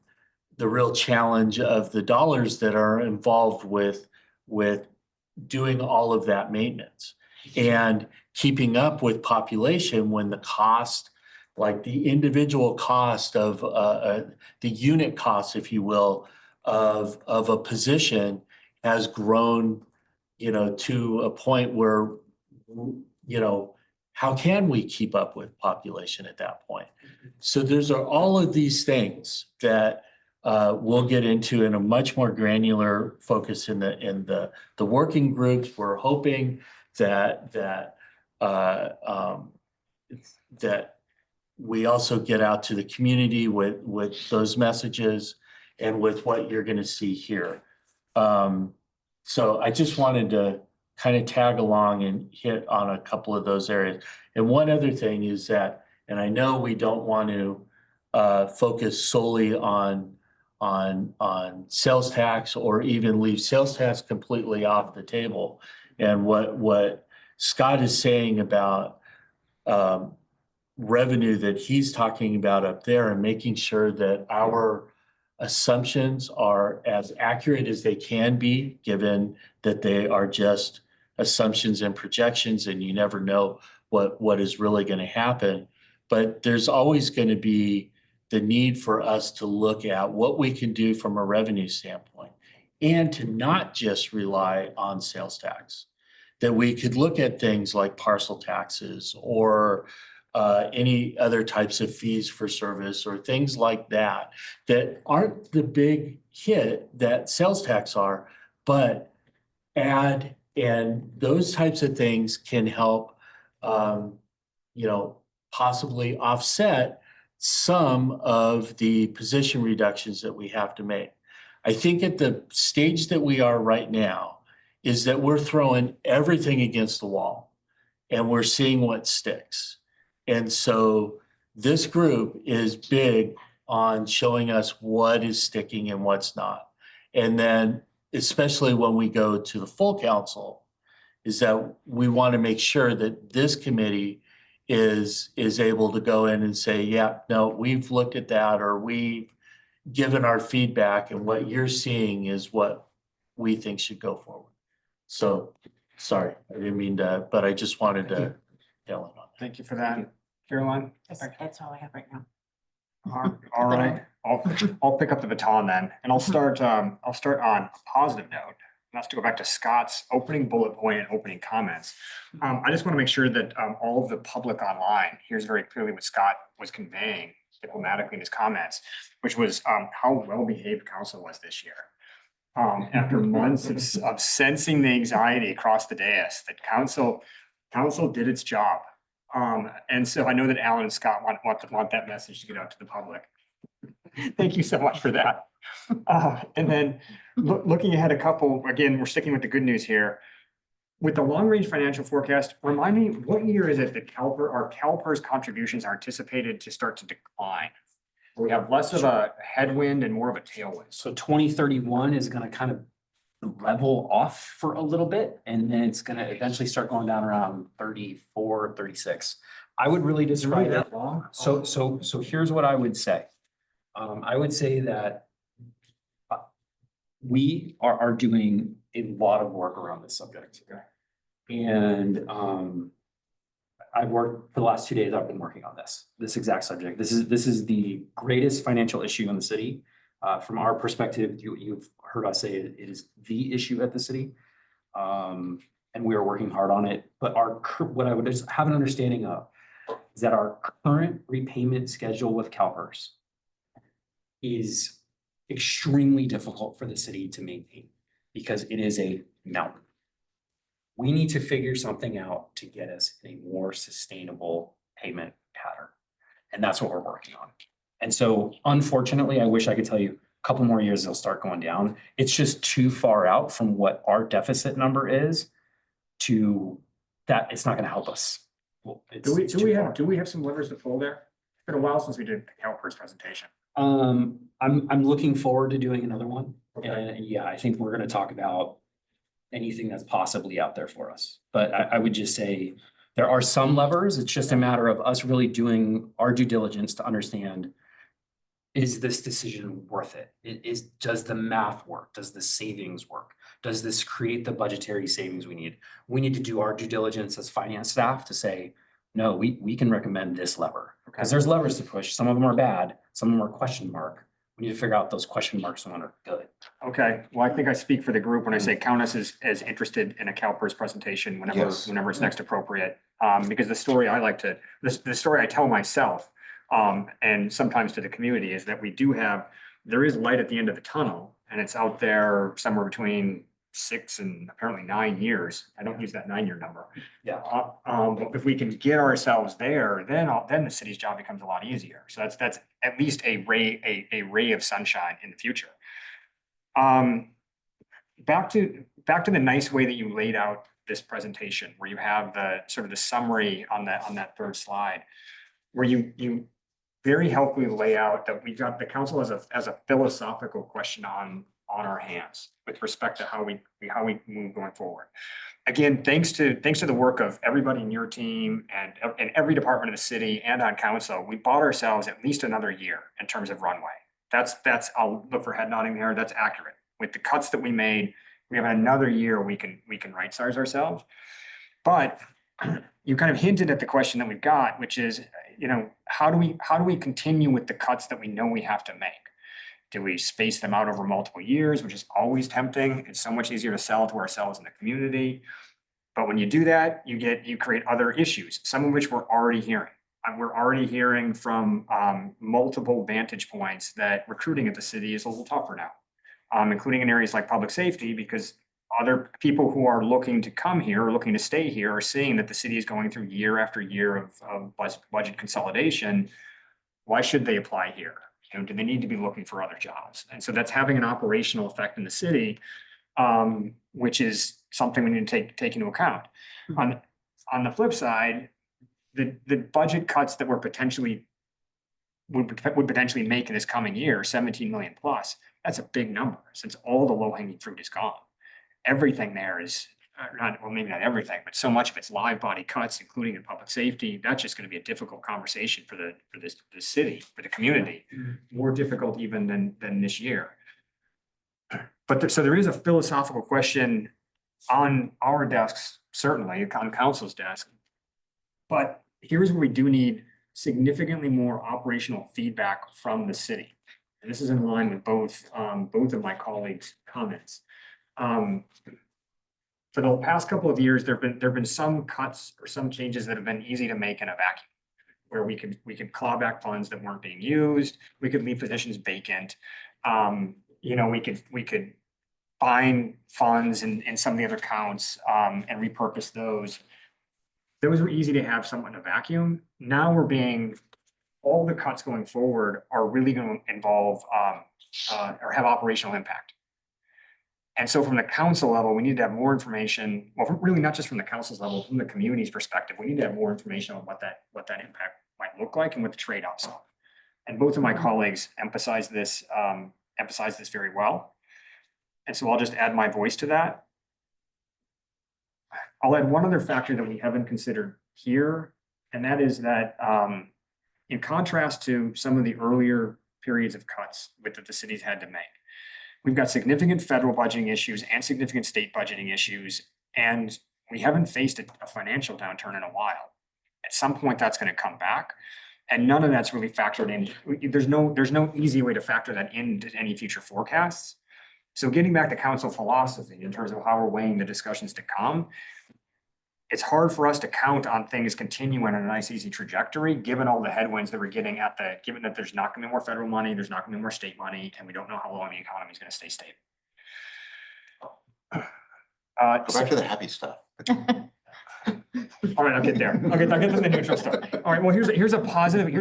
S3: the real challenge of the dollars that are involved with doing all of that maintenance and keeping up with population when the cost, like the individual cost of the unit cost, if you will, of a position has grown, to a point where, how can we keep up with population at that point? So there's all of these things that we'll get into in a much more granular focus in the working groups. We're hoping that we also get out to the community with those messages and with what you're going to see here. So I just wanted to kind of tag along and hit on a couple of those areas. And one other thing is that, and I know we don't want to focus solely on sales tax or even leave sales tax completely off the table. And what Scott is saying about revenue that he's talking about up there, and making sure that our assumptions are as accurate as they can be, given that they are just assumptions and projections, and you never know what is really going to happen. But there's always going to be the need for us to look at what we can do from a revenue standpoint, and to not just rely on sales tax. That we could look at things like parcel taxes or any other types of fees for service or things like that aren't the big hit that sales tax are, but add, and those types of things can help, possibly offset some of the position reductions that we have to make. I think at the stage that we are right now is that we're throwing everything against the wall and we're seeing what sticks. And so this group is big on showing us what is sticking and what's not. And then, especially when we go to the full council, is that we want to make sure that this committee is able to go in and say, yeah, no, we've looked at that, or we've given our feedback, and what you're seeing is what we think should go forward. So, sorry, I didn't mean to, but I just wanted to yell it on.
S2: Thank you for that, Caroline.
S4: That's all I have right now.
S2: All right, I'll pick up the baton then, and I'll start on a positive note. And that's to go back to Scott's opening bullet point and opening comments. I just want to make sure that all of the public online hears very clearly what Scott was conveying diplomatically in his comments, which was how well behaved council was this year. After months of sensing the anxiety across the dais, that council did its job. And so I know that Alan and Scott want that message to get out to the public. Thank you so much for that. And then looking ahead again, we're sticking with the good news here. With the long-range financial forecast, remind me, what year is it that CalPERS contributions are anticipated to start to decline? We have less of a headwind and more of a tailwind.
S5: So 2031 is gonna kind of level off for a little bit, and then it's gonna eventually start going down around 34, 36. I would really describe it.
S2: long?
S5: So here's what I would say. I would say that we are doing a lot of work around this subject.
S2: Okay.
S5: And I've worked for the last 2 days, I've been working on this exact subject. This is the greatest financial issue in the city. From our perspective, you've heard us say it is the issue at the city. And we are working hard on it, but what I would just have an understanding of is that our current repayment schedule with CalPERS is extremely difficult for the city to maintain because it is a mountain. We need to figure something out to get us in a more sustainable payment pattern. And that's what we're working on. And so unfortunately, I wish I could tell you a couple more years, they'll start going down. It's just too far out from what our deficit number is to that it's not going to help us. Well,
S2: Do we have some levers to pull there? It's been a while since we did the CalPERS presentation.
S5: I'm looking forward to doing another one.
S2: Okay.
S5: And yeah, I think we're gonna talk about anything that's possibly out there for us. But I would just say there are some levers. It's just a matter of us really doing our due diligence to understand, is this decision worth it? Does the math work? Does the savings work? Does this create the budgetary savings we need? We need to do our due diligence as finance staff to say, no, we can recommend this lever. Because there's levers to push. Some of them are bad, some of them are question mark. We need to figure out those question marks when are good.
S2: Okay, well, I think I speak for the group when I say count us as interested in a CalPERS presentation
S6: Yes.
S2: whenever it's next appropriate. Because the story the story I tell myself, and sometimes to the community, is that there is light at the end of the tunnel, and it's out there somewhere between 6 and apparently 9 years. I don't use that 9-year number.
S5: Yeah.
S2: But if we can get ourselves there, then the city's job becomes a lot easier. So that's at least a ray of sunshine in the future. Back to the nice way that you laid out this presentation, where you have the sort of the summary on that third slide, where you very helpfully lay out that we've got the council as a philosophical question on our hands with respect to how we move going forward. Again, thanks to the work of everybody in your team and every department of the city and on council, we bought ourselves at least another year in terms of runway. That's I'll look for head nodding there. That's accurate. With the cuts that we made, we have another year we can right size ourselves. But you kind of hinted at the question that we've got, which is, how do we continue with the cuts that we know we have to make? Do we space them out over multiple years, which is always tempting? It's so much easier to sell to ourselves in the community. But when you do that, you create other issues, some of which we're already hearing. We're already hearing from multiple vantage points that recruiting at the city is a little tougher now, including in areas like public safety, because other people who are looking to come here or looking to stay here are seeing that the city is going through year after year of budget consolidation. Why should they apply here? Do they need to be looking for other jobs? And so that's having an operational effect in the city, which is something we need to take into account. On the flip side, the budget cuts that would potentially make in this coming year, 17 million plus, that's a big number since all the low-hanging fruit is gone. Everything there is maybe not everything, but so much of it's live body cuts, including in public safety. That's just going to be a difficult conversation for the city, for the community, more difficult even than this year. But so there is a philosophical question on our desks, certainly on council's desk. But here's where we do need significantly more operational feedback from the city. And this is in line with both of my colleagues' comments. For the past couple of years, there've been some cuts or some changes that have been easy to make in a vacuum, where we could claw back funds that weren't being used. We could leave positions vacant. We could find funds in some of the other accounts, and repurpose those. Those were easy to have somewhat in a vacuum. Now all the cuts going forward are really going to involve, or have operational impact. And so from the council level, we need to have more information, well, really not just from the council's level, from the community's perspective, we need to have more information on what that impact might look like and what the trade-offs are. And both of my colleagues emphasize this very well. And so I'll just add my voice to that. I'll add one other factor that we haven't considered here, and that is that in contrast to some of the earlier periods of cuts that the cities had to make, we've got significant federal budgeting issues and significant state budgeting issues, and we haven't faced a financial downturn in a while. At some point, that's going to come back, and none of that's really factored in. There's no easy way to factor that into any future forecasts. So getting back to council philosophy in terms of how we're weighing the discussions to come, it's hard for us to count on things continuing on a nice, easy trajectory, given all the headwinds that we're getting given that there's not gonna be more federal money, there's not gonna be more state money, and we don't know how long the economy is gonna stay stable.
S6: Go back to the happy stuff.
S2: All right, I'll get there. I'll get to the neutral stuff. All right, well, here's a positive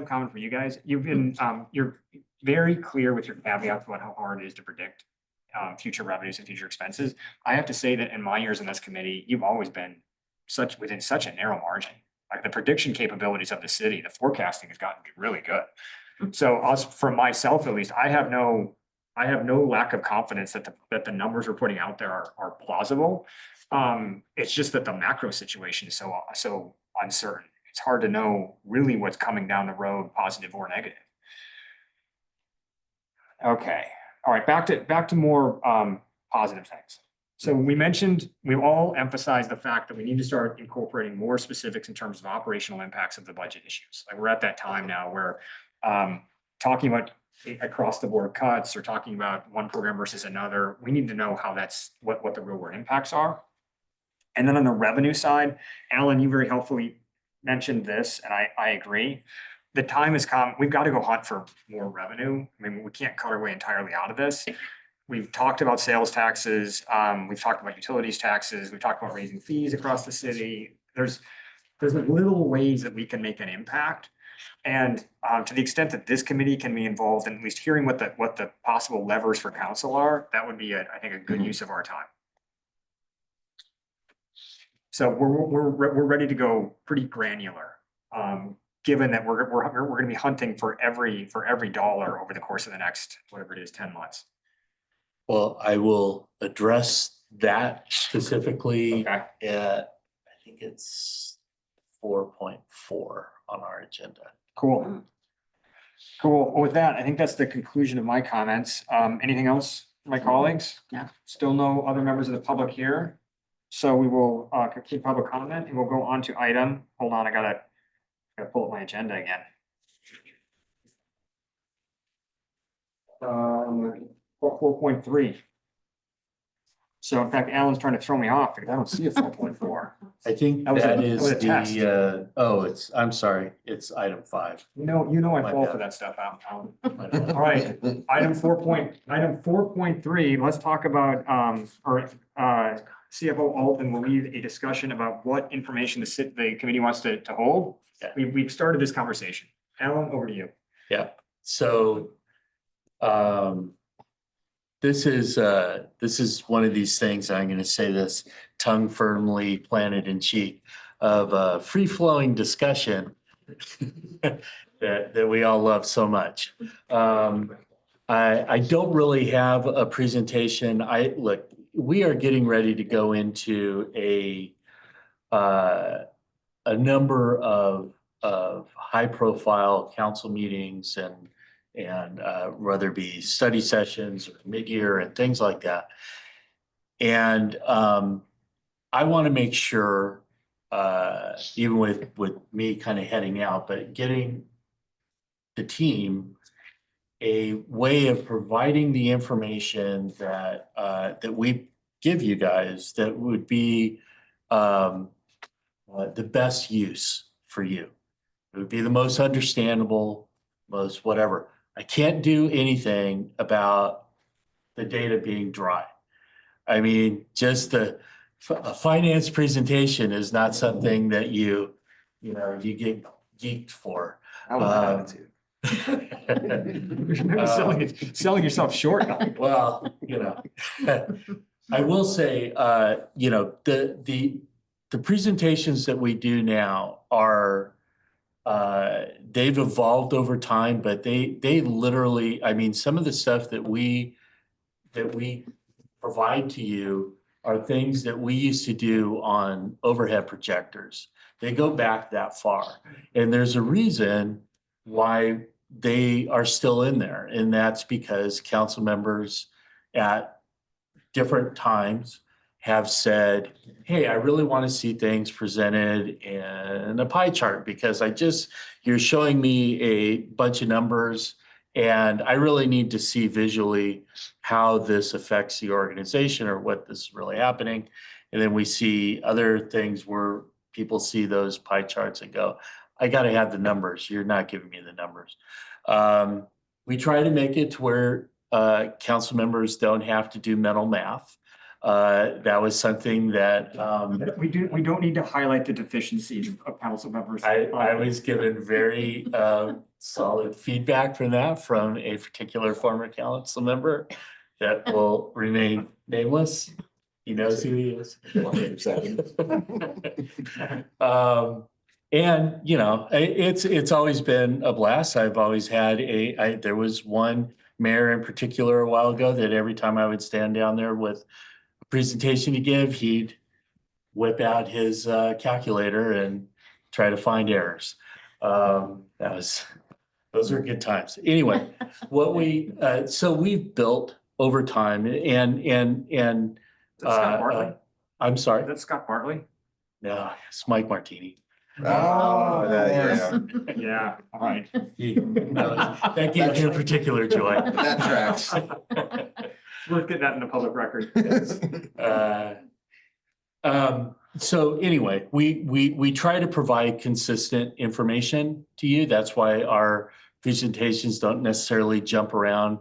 S2: comment for you guys. You've been, you're very clear with your caveats about how hard it is to predict future revenues and future expenses. I have to say that in my years in this committee, you've always been within such a narrow margin. Like the prediction capabilities of the city, the forecasting has gotten really good. So for myself, at least, I have no lack of confidence that the numbers we're putting out there are plausible. It's just that the macro situation is so uncertain. It's hard to know really what's coming down the road, positive or negative. Okay. All right, back to more positive things. So we've all emphasized the fact that we need to start incorporating more specifics in terms of operational impacts of the budget issues. Like we're at that time now where talking about across the board cuts or talking about one program versus another, we need to know how what the real world impacts are. And then on the revenue side, Alan, you very helpfully mentioned this, and I agree. The time has come, we've got to go hunt for more revenue. I mean, we can't cut our way entirely out of this. We've talked about sales taxes. We've talked about utilities taxes. We've talked about raising fees across the city. There's little ways that we can make an impact. And to the extent that this committee can be involved in at least hearing what the possible levers for council are, that would be, I think, a good use of our time. So we're ready to go pretty granular. Given that we're going to be hunting for every dollar over the course of the next, whatever it is, 10 months.
S3: Well, I will address that specifically
S2: Okay.
S3: at, I think it's 4.4 on our agenda.
S2: Cool. Well, with that, I think that's the conclusion of my comments. Anything else, my colleagues?
S4: No.
S2: Still no other members of the public here. So we will conclude public comment and we'll go on to item. Hold on, I gotta pull up my agenda again. 4.3. So in fact, Alan's trying to throw me off because I don't see a 4.4.
S3: I think
S2: That was
S3: that
S2: a
S3: is
S2: test.
S3: I'm sorry, it's item 5.
S2: You know I
S3: My
S2: fall
S3: bad.
S2: for that stuff, Alan. All right, item 4.3, let's talk about, CFO Alton will lead a discussion about what information the committee wants to hold.
S3: Yeah.
S2: We've started this conversation. Alan, over to you.
S3: Yeah, so this is one of these things, I'm going to say this tongue firmly planted in cheek, of a free-flowing discussion that we all love so much. I don't really have a presentation. Look, we are getting ready to go into a number of high-profile council meetings and whether it be study sessions or mid-year and things like that. And I want to make sure, even with me kind of heading out, but getting the team a way of providing the information that we give you guys that would be the best use for you. It would be the most understandable, most whatever. I can't do anything about the data being dry. I mean, just a finance presentation is not something that you get geeked for.
S6: I was attitude.
S2: Selling yourself short.
S3: Well, I will say, the presentations that we do now are, they've evolved over time, but they literally, I mean, some of the stuff that we provide to you are things that we used to do on overhead projectors. They go back that far. And there's a reason why they are still in there. And that's because council members at different times have said, hey, I really want to see things presented in a pie chart because you're showing me a bunch of numbers and I really need to see visually how this affects the organization or what this is really happening. And then we see other things where people see those pie charts and go, I got to have the numbers. You're not giving me the numbers. We try to make it to where council members don't have to do mental math. That was something that
S2: We don't need to highlight the deficiencies of council members.
S3: I was given very solid feedback from that from a particular former council member that will remain nameless. He knows who he is. And it's always been a blast. I've always had there was one mayor in particular a while ago that every time I would stand down there with a presentation to give, he'd whip out his calculator and try to find errors. Those were good times. Anyway, so we've built over time and
S2: That's Scott Bartley.
S3: I'm sorry.
S2: That's Scott Bartley.
S3: No, it's Mike Martini.
S6: Oh,
S2: yeah. Yeah, all right.
S3: That gave me a particular joy.
S6: That tracks.
S2: We'll get that in the public record.
S3: So anyway, we try to provide consistent information to you. That's why our presentations don't necessarily jump around,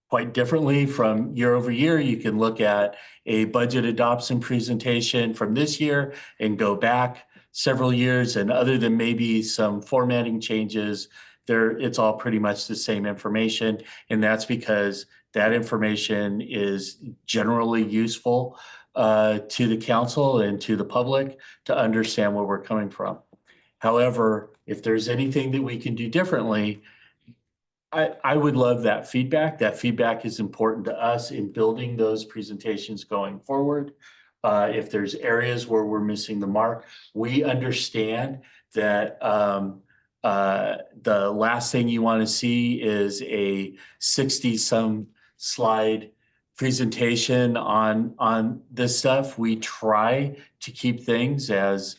S3: quite differently from year over year. You can look at a budget adoption presentation from this year and go back several years. And other than maybe some formatting changes, it's all pretty much the same information. And that's because that information is generally useful to the council and to the public to understand where we're coming from. However, if there's anything that we can do differently, I would love that feedback. That feedback is important to us in building those presentations going forward. If there's areas where we're missing the mark, we understand that the last thing you want to see is a 60-some slide presentation on this stuff. We try to keep things as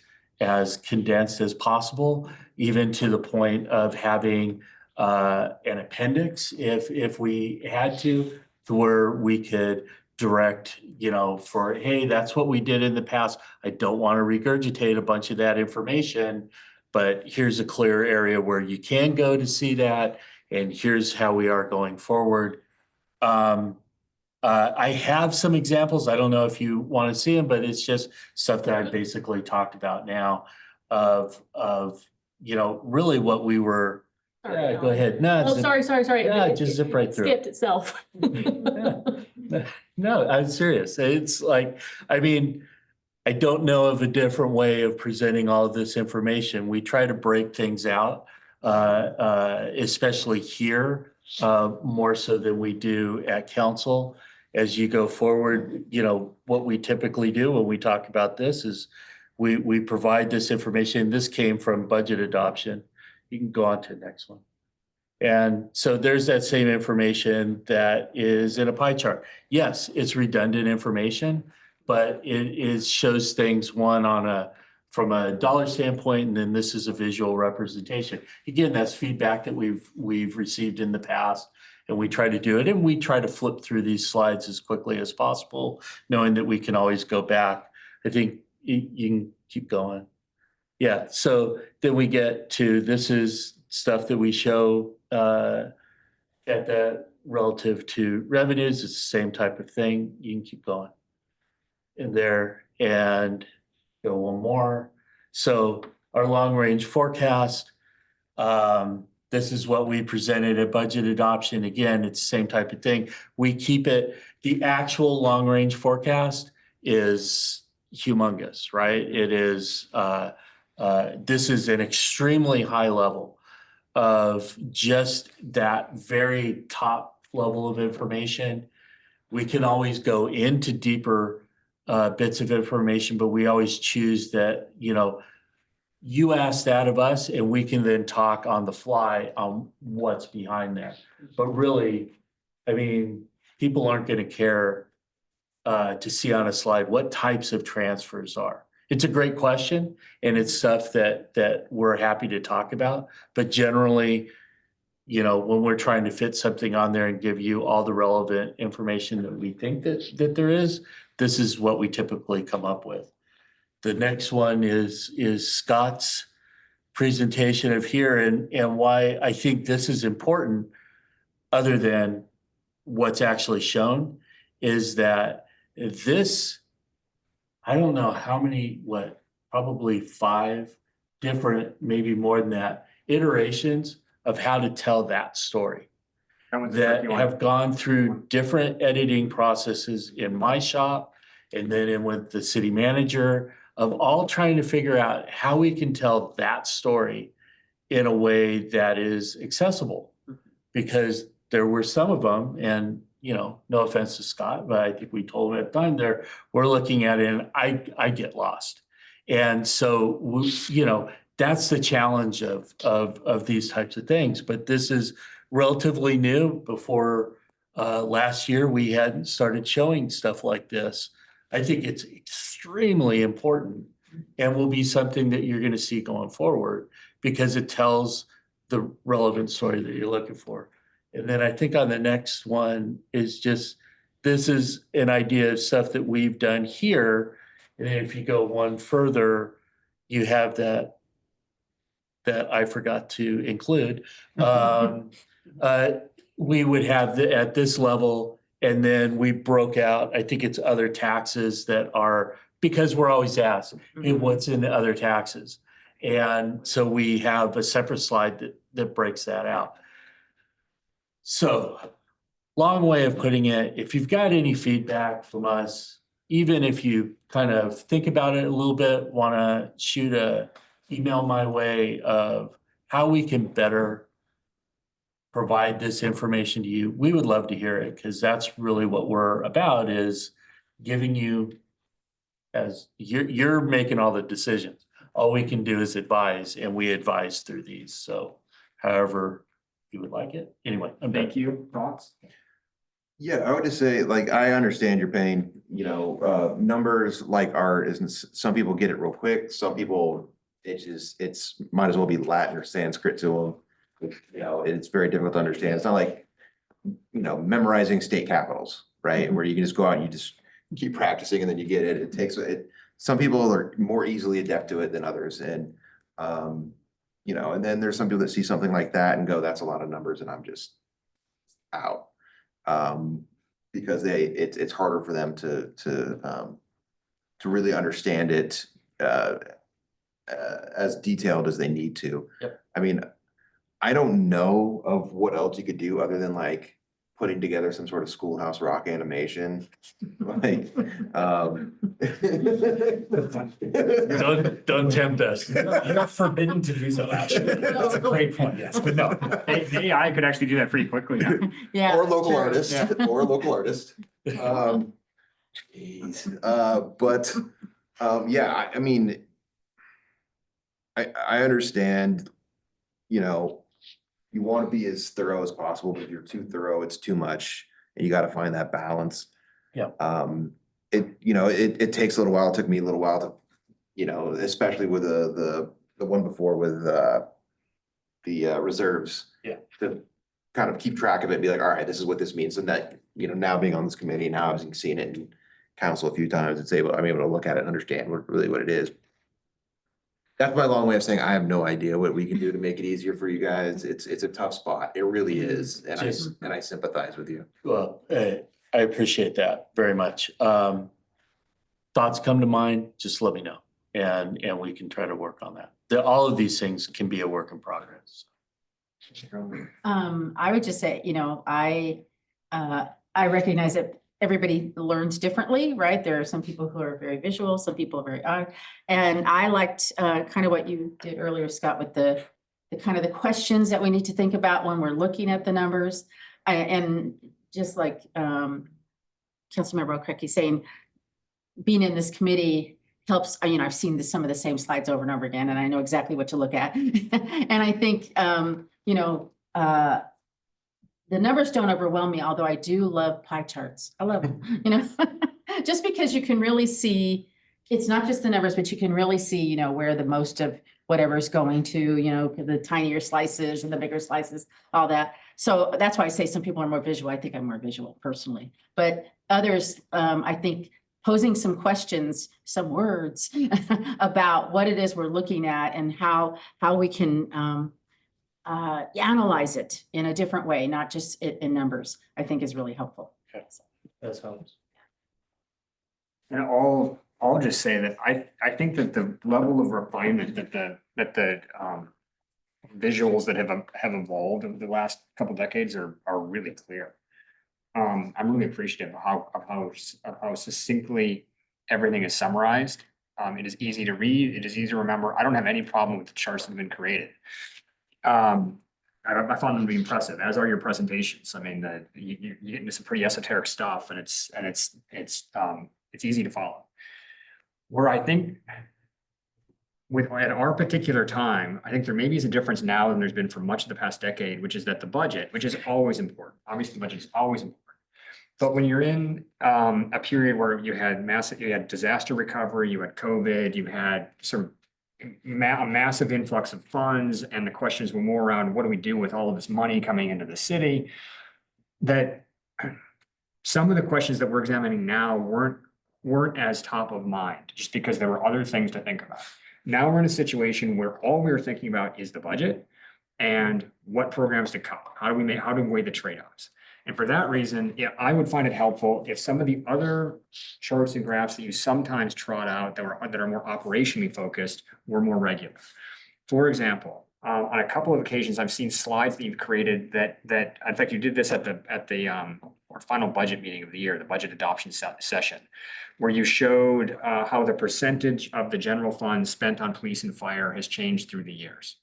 S3: condensed as possible, even to the point of having an appendix if we had to where we could direct, for, hey, that's what we did in the past. I don't want to regurgitate a bunch of that information, but here's a clear area where you can go to see that. And here's how we are going forward. I have some examples. I don't know if you want to see them, but it's just stuff that I basically talked about now of really what we were. Yeah, go ahead. No,
S1: Sorry.
S3: Yeah,
S1: It-
S3: just zip right
S1: it
S3: through.
S1: Skipped itself.
S3: No, I'm serious. It's like, I mean, I don't know of a different way of presenting all of this information. We try to break things out, especially here, more so than we do at council. As you go forward, what we typically do when we talk about this is we provide this information. This came from budget adoption. You can go on to the next one. And so there's that same information that is in a pie chart. Yes, it's redundant information, but it shows things from a dollar standpoint, and then this is a visual representation. Again, that's feedback that we've received in the past, and we try to do it. And we try to flip through these slides as quickly as possible, knowing that we can always go back. I think you can keep going. Yeah, so then we get to, this is stuff that we show at that relative to revenues, it's the same type of thing. You can keep going in there and go one more. So our long-range forecast, this is what we presented at budget adoption. Again, it's the same type of thing. We keep it, the actual long-range forecast is humongous, right? It is, this is an extremely high level of just that very top level of information. We can always go into deeper bits of information, but we always choose that, you know, you ask that of us and we can then talk on the fly on what's behind there. But really, I mean, people aren't going to care to see on a slide what types of transfers are. It's a great question and it's stuff that we're happy to talk about. But generally, you know, when we're trying to fit something on there and give you all the relevant information that we think that there is, this is what we typically come up with. The next one is Scott's presentation of here and why I think this is important, other than what's actually shown, is that this, I don't know how many, probably 5 different, maybe more than that, iterations of how to tell that story that have gone through different editing processes in my shop and then in with the city manager, of all trying to figure out how we can tell that story in a way that is accessible. Because there were some of them, and you know, no offense to Scott, but I think we told him at the time there, we're looking at it and I get lost. And so, you know, that's the challenge of these types of things. But this is relatively new. Before last year, we hadn't started showing stuff like this. I think it's extremely important and will be something that you're going to see going forward because it tells the relevant story that you're looking for. And then I think on the next one is just, this is an idea of stuff that we've done here. And then if you go one further, you have that I forgot to include. We would have at this level, and then we broke out, I think it's other taxes that are, because we're always asked, hey, what's in the other taxes? And so we have a separate slide that breaks that out. So long way of putting it, if you've got any feedback from us, even if you kind of think about it a little bit, want to shoot a email my way of how we can better provide this information to you, we would love to hear it, because that's really what we're about, is giving you, as you're making all the decisions. All we can do is advise, and we advise through these. So however you would like it. Anyway,
S2: Thank you. Thoughts?
S6: Yeah, I would just say, like, I understand your pain, you know, numbers like art isn't, some people get it real quick. Some people, it's might as well be Latin or Sanskrit to them. You know, it's very difficult to understand. It's not like, you know, memorizing state capitals, right? Where you can just go out and you just keep practicing and then you get it. It takes it. Some people are more easily adept to it than others. And, you know, and then there's some people that see something like that and go, that's a lot of numbers and I'm just out. Because it's harder for them to really understand it, as detailed as they need to.
S3: Yep.
S6: I mean, I don't know of what else you could do other than like putting together some sort of Schoolhouse Rock animation. Like,
S3: don't tempt us.
S2: You're not forbidden to do so, actually. That's a great point, yes, but no, AI could actually do that pretty quickly.
S4: Yeah.
S6: or a local
S4: true.
S6: artist,
S2: Yeah.
S6: or a local artist. But yeah, I mean, I understand, you know, you want to be as thorough as possible, but if you're too thorough, it's too much, and you got to find that balance.
S3: Yeah.
S6: You know, it takes a little while. It took me a little while to, you know, especially with the one before with the reserves.
S3: Yeah.
S6: To kind of keep track of it, and be like, all right, this is what this means. And that, you know, now being on this committee, now having seen it in council a few times, I'm able to look at it and understand what it is. That's my long way of saying I have no idea what we can do to make it easier for you guys. It's a tough spot. It really is. And
S3: Just-
S6: I sympathize with you.
S3: Well, I appreciate that very much. Thoughts come to mind, just let me know and we can try to work on that. All of these things can be a work in progress.
S4: I would just say, I recognize that everybody learns differently, right? There are some people who are very visual, some people are very, and I liked, kind of what you did earlier, Scott, with the kind of the questions that we need to think about when we're looking at the numbers. And just like, Councilmember O'Kricki saying, being in this committee helps, I've seen some of the same slides over and over again, and I know exactly what to look at. And I think, the numbers don't overwhelm me, although I do love pie charts. I love them, just because you can really see, it's not just the numbers, but you can really see, where the most of whatever is going to, the tinier slices and the bigger slices, all that. So that's why I say some people are more visual. I think I'm more visual personally, but others, I think posing some questions, some words about what it is we're looking at and how we can, analyze it in a different way, not just in numbers, I think is really helpful.
S3: Okay. That helps.
S2: And I'll just say that I think that the level of refinement that the visuals that have evolved over the last couple decades are really clear. I'm really appreciative of how succinctly everything is summarized. It is easy to read, it is easy to remember. I don't have any problem with the charts that have been created. I found them to be impressive, as are your presentations. I mean, you get into some pretty esoteric stuff, and it's easy to follow. Where I think at our particular time, I think there maybe is a difference now than there's been for much of the past decade, which is that the budget, which is always important. Obviously, the budget is always important. But when you're in a period where you had disaster recovery, you had COVID, you had sort of a massive influx of funds, and the questions were more around what do we do with all of this money coming into the city, that some of the questions that we're examining now weren't as top of mind, just because there were other things to think about. Now we're in a situation where all we're thinking about is the budget and what programs to cut. How do we weigh the trade-offs? And for that reason, yeah, I would find it helpful if some of the other charts and graphs that you sometimes trot out that are more operationally focused were more regular. For example, on a couple of occasions, I've seen slides that you've created that in fact, you did this at the our final budget meeting of the year, the budget adoption session, where you showed how the percentage of the general fund spent on police and fire has changed through the years.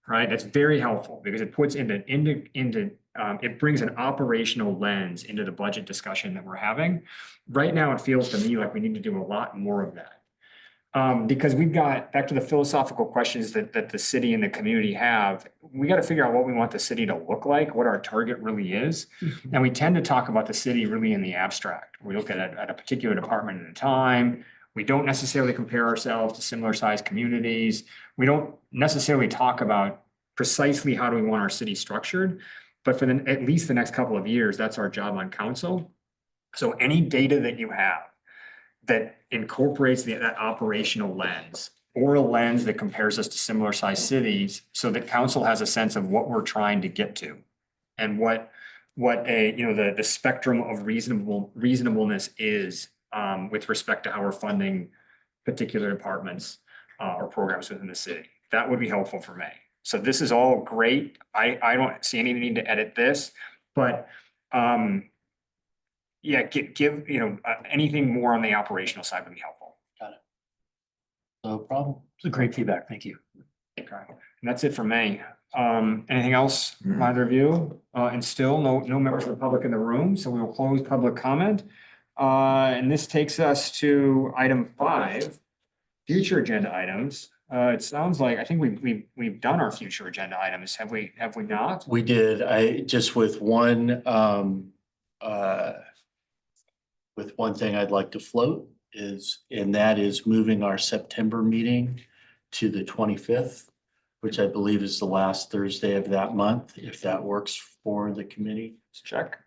S2: Right, that's very helpful because it puts it brings an operational lens into the budget discussion that we're having. Right now, it feels to me like we need to do a lot more of that. Because we've got, back to the philosophical questions that the city and the community have, we got to figure out what we want the city to look like, what our target really is. And we tend to talk about the city really in the abstract. We look at a particular department at a time. We don't necessarily compare ourselves to similar sized communities. We don't necessarily talk about precisely how do we want our city structured, but for at least the next couple of years, that's our job on council. So any data that you have that incorporates that operational lens, or a lens that compares us to similar sized cities, so that council has a sense of what we're trying to get to and what the spectrum of reasonableness is with respect to how we're funding particular departments or programs within the city. That would be helpful for me. So this is all great. I don't see any need to edit this, but yeah, give anything more on the operational side would be helpful.
S3: Got it. No problem.
S5: It's a great feedback. Thank you.
S2: Okay, and that's it for me. Anything else from either of you? And still no members of the public in the room, so we will close public comment. And this takes us to item 5, future agenda items. It sounds like, I think we've done our future agenda items. Have we not?
S3: We did, with one thing I'd like to float and that is moving our September meeting to the 25th, which I believe is the last Thursday of that month, if that works for the committee.
S2: Let's check.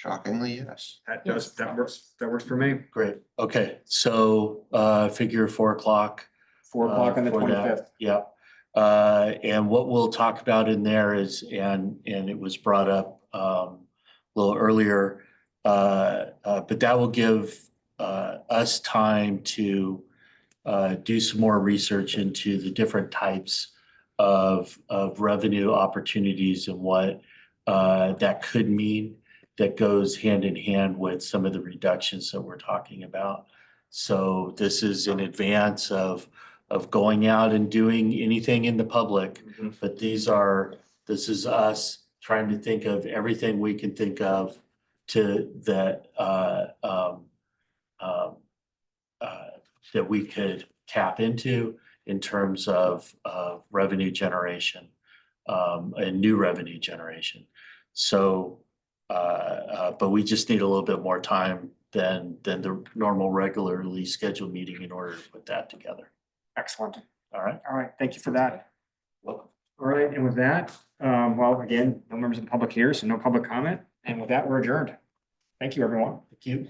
S6: Shockingly, yes.
S2: That works for me.
S3: Great. Okay, so figure 4 o'clock.
S2: 4 o'clock on the
S3: for that.
S2: 25th.
S3: Yeah. And what we'll talk about in there is, and it was brought up a little earlier, but that will give us time to do some more research into the different types of revenue opportunities and what that could mean, that goes hand in hand with some of the reductions that we're talking about. So this is in advance of going out and doing anything in the public, but this is us trying to think of everything we can think of that we could tap into in terms of revenue generation and new revenue generation. So, but we just need a little bit more time than the normal regularly scheduled meeting in order to put that together.
S2: Excellent.
S3: All right.
S2: All right, thank you for that.
S3: Welcome.
S2: All right, and with that, well, again, no members of the public here, so no public comment. And with that, we're adjourned. Thank you, everyone.
S3: Thank you.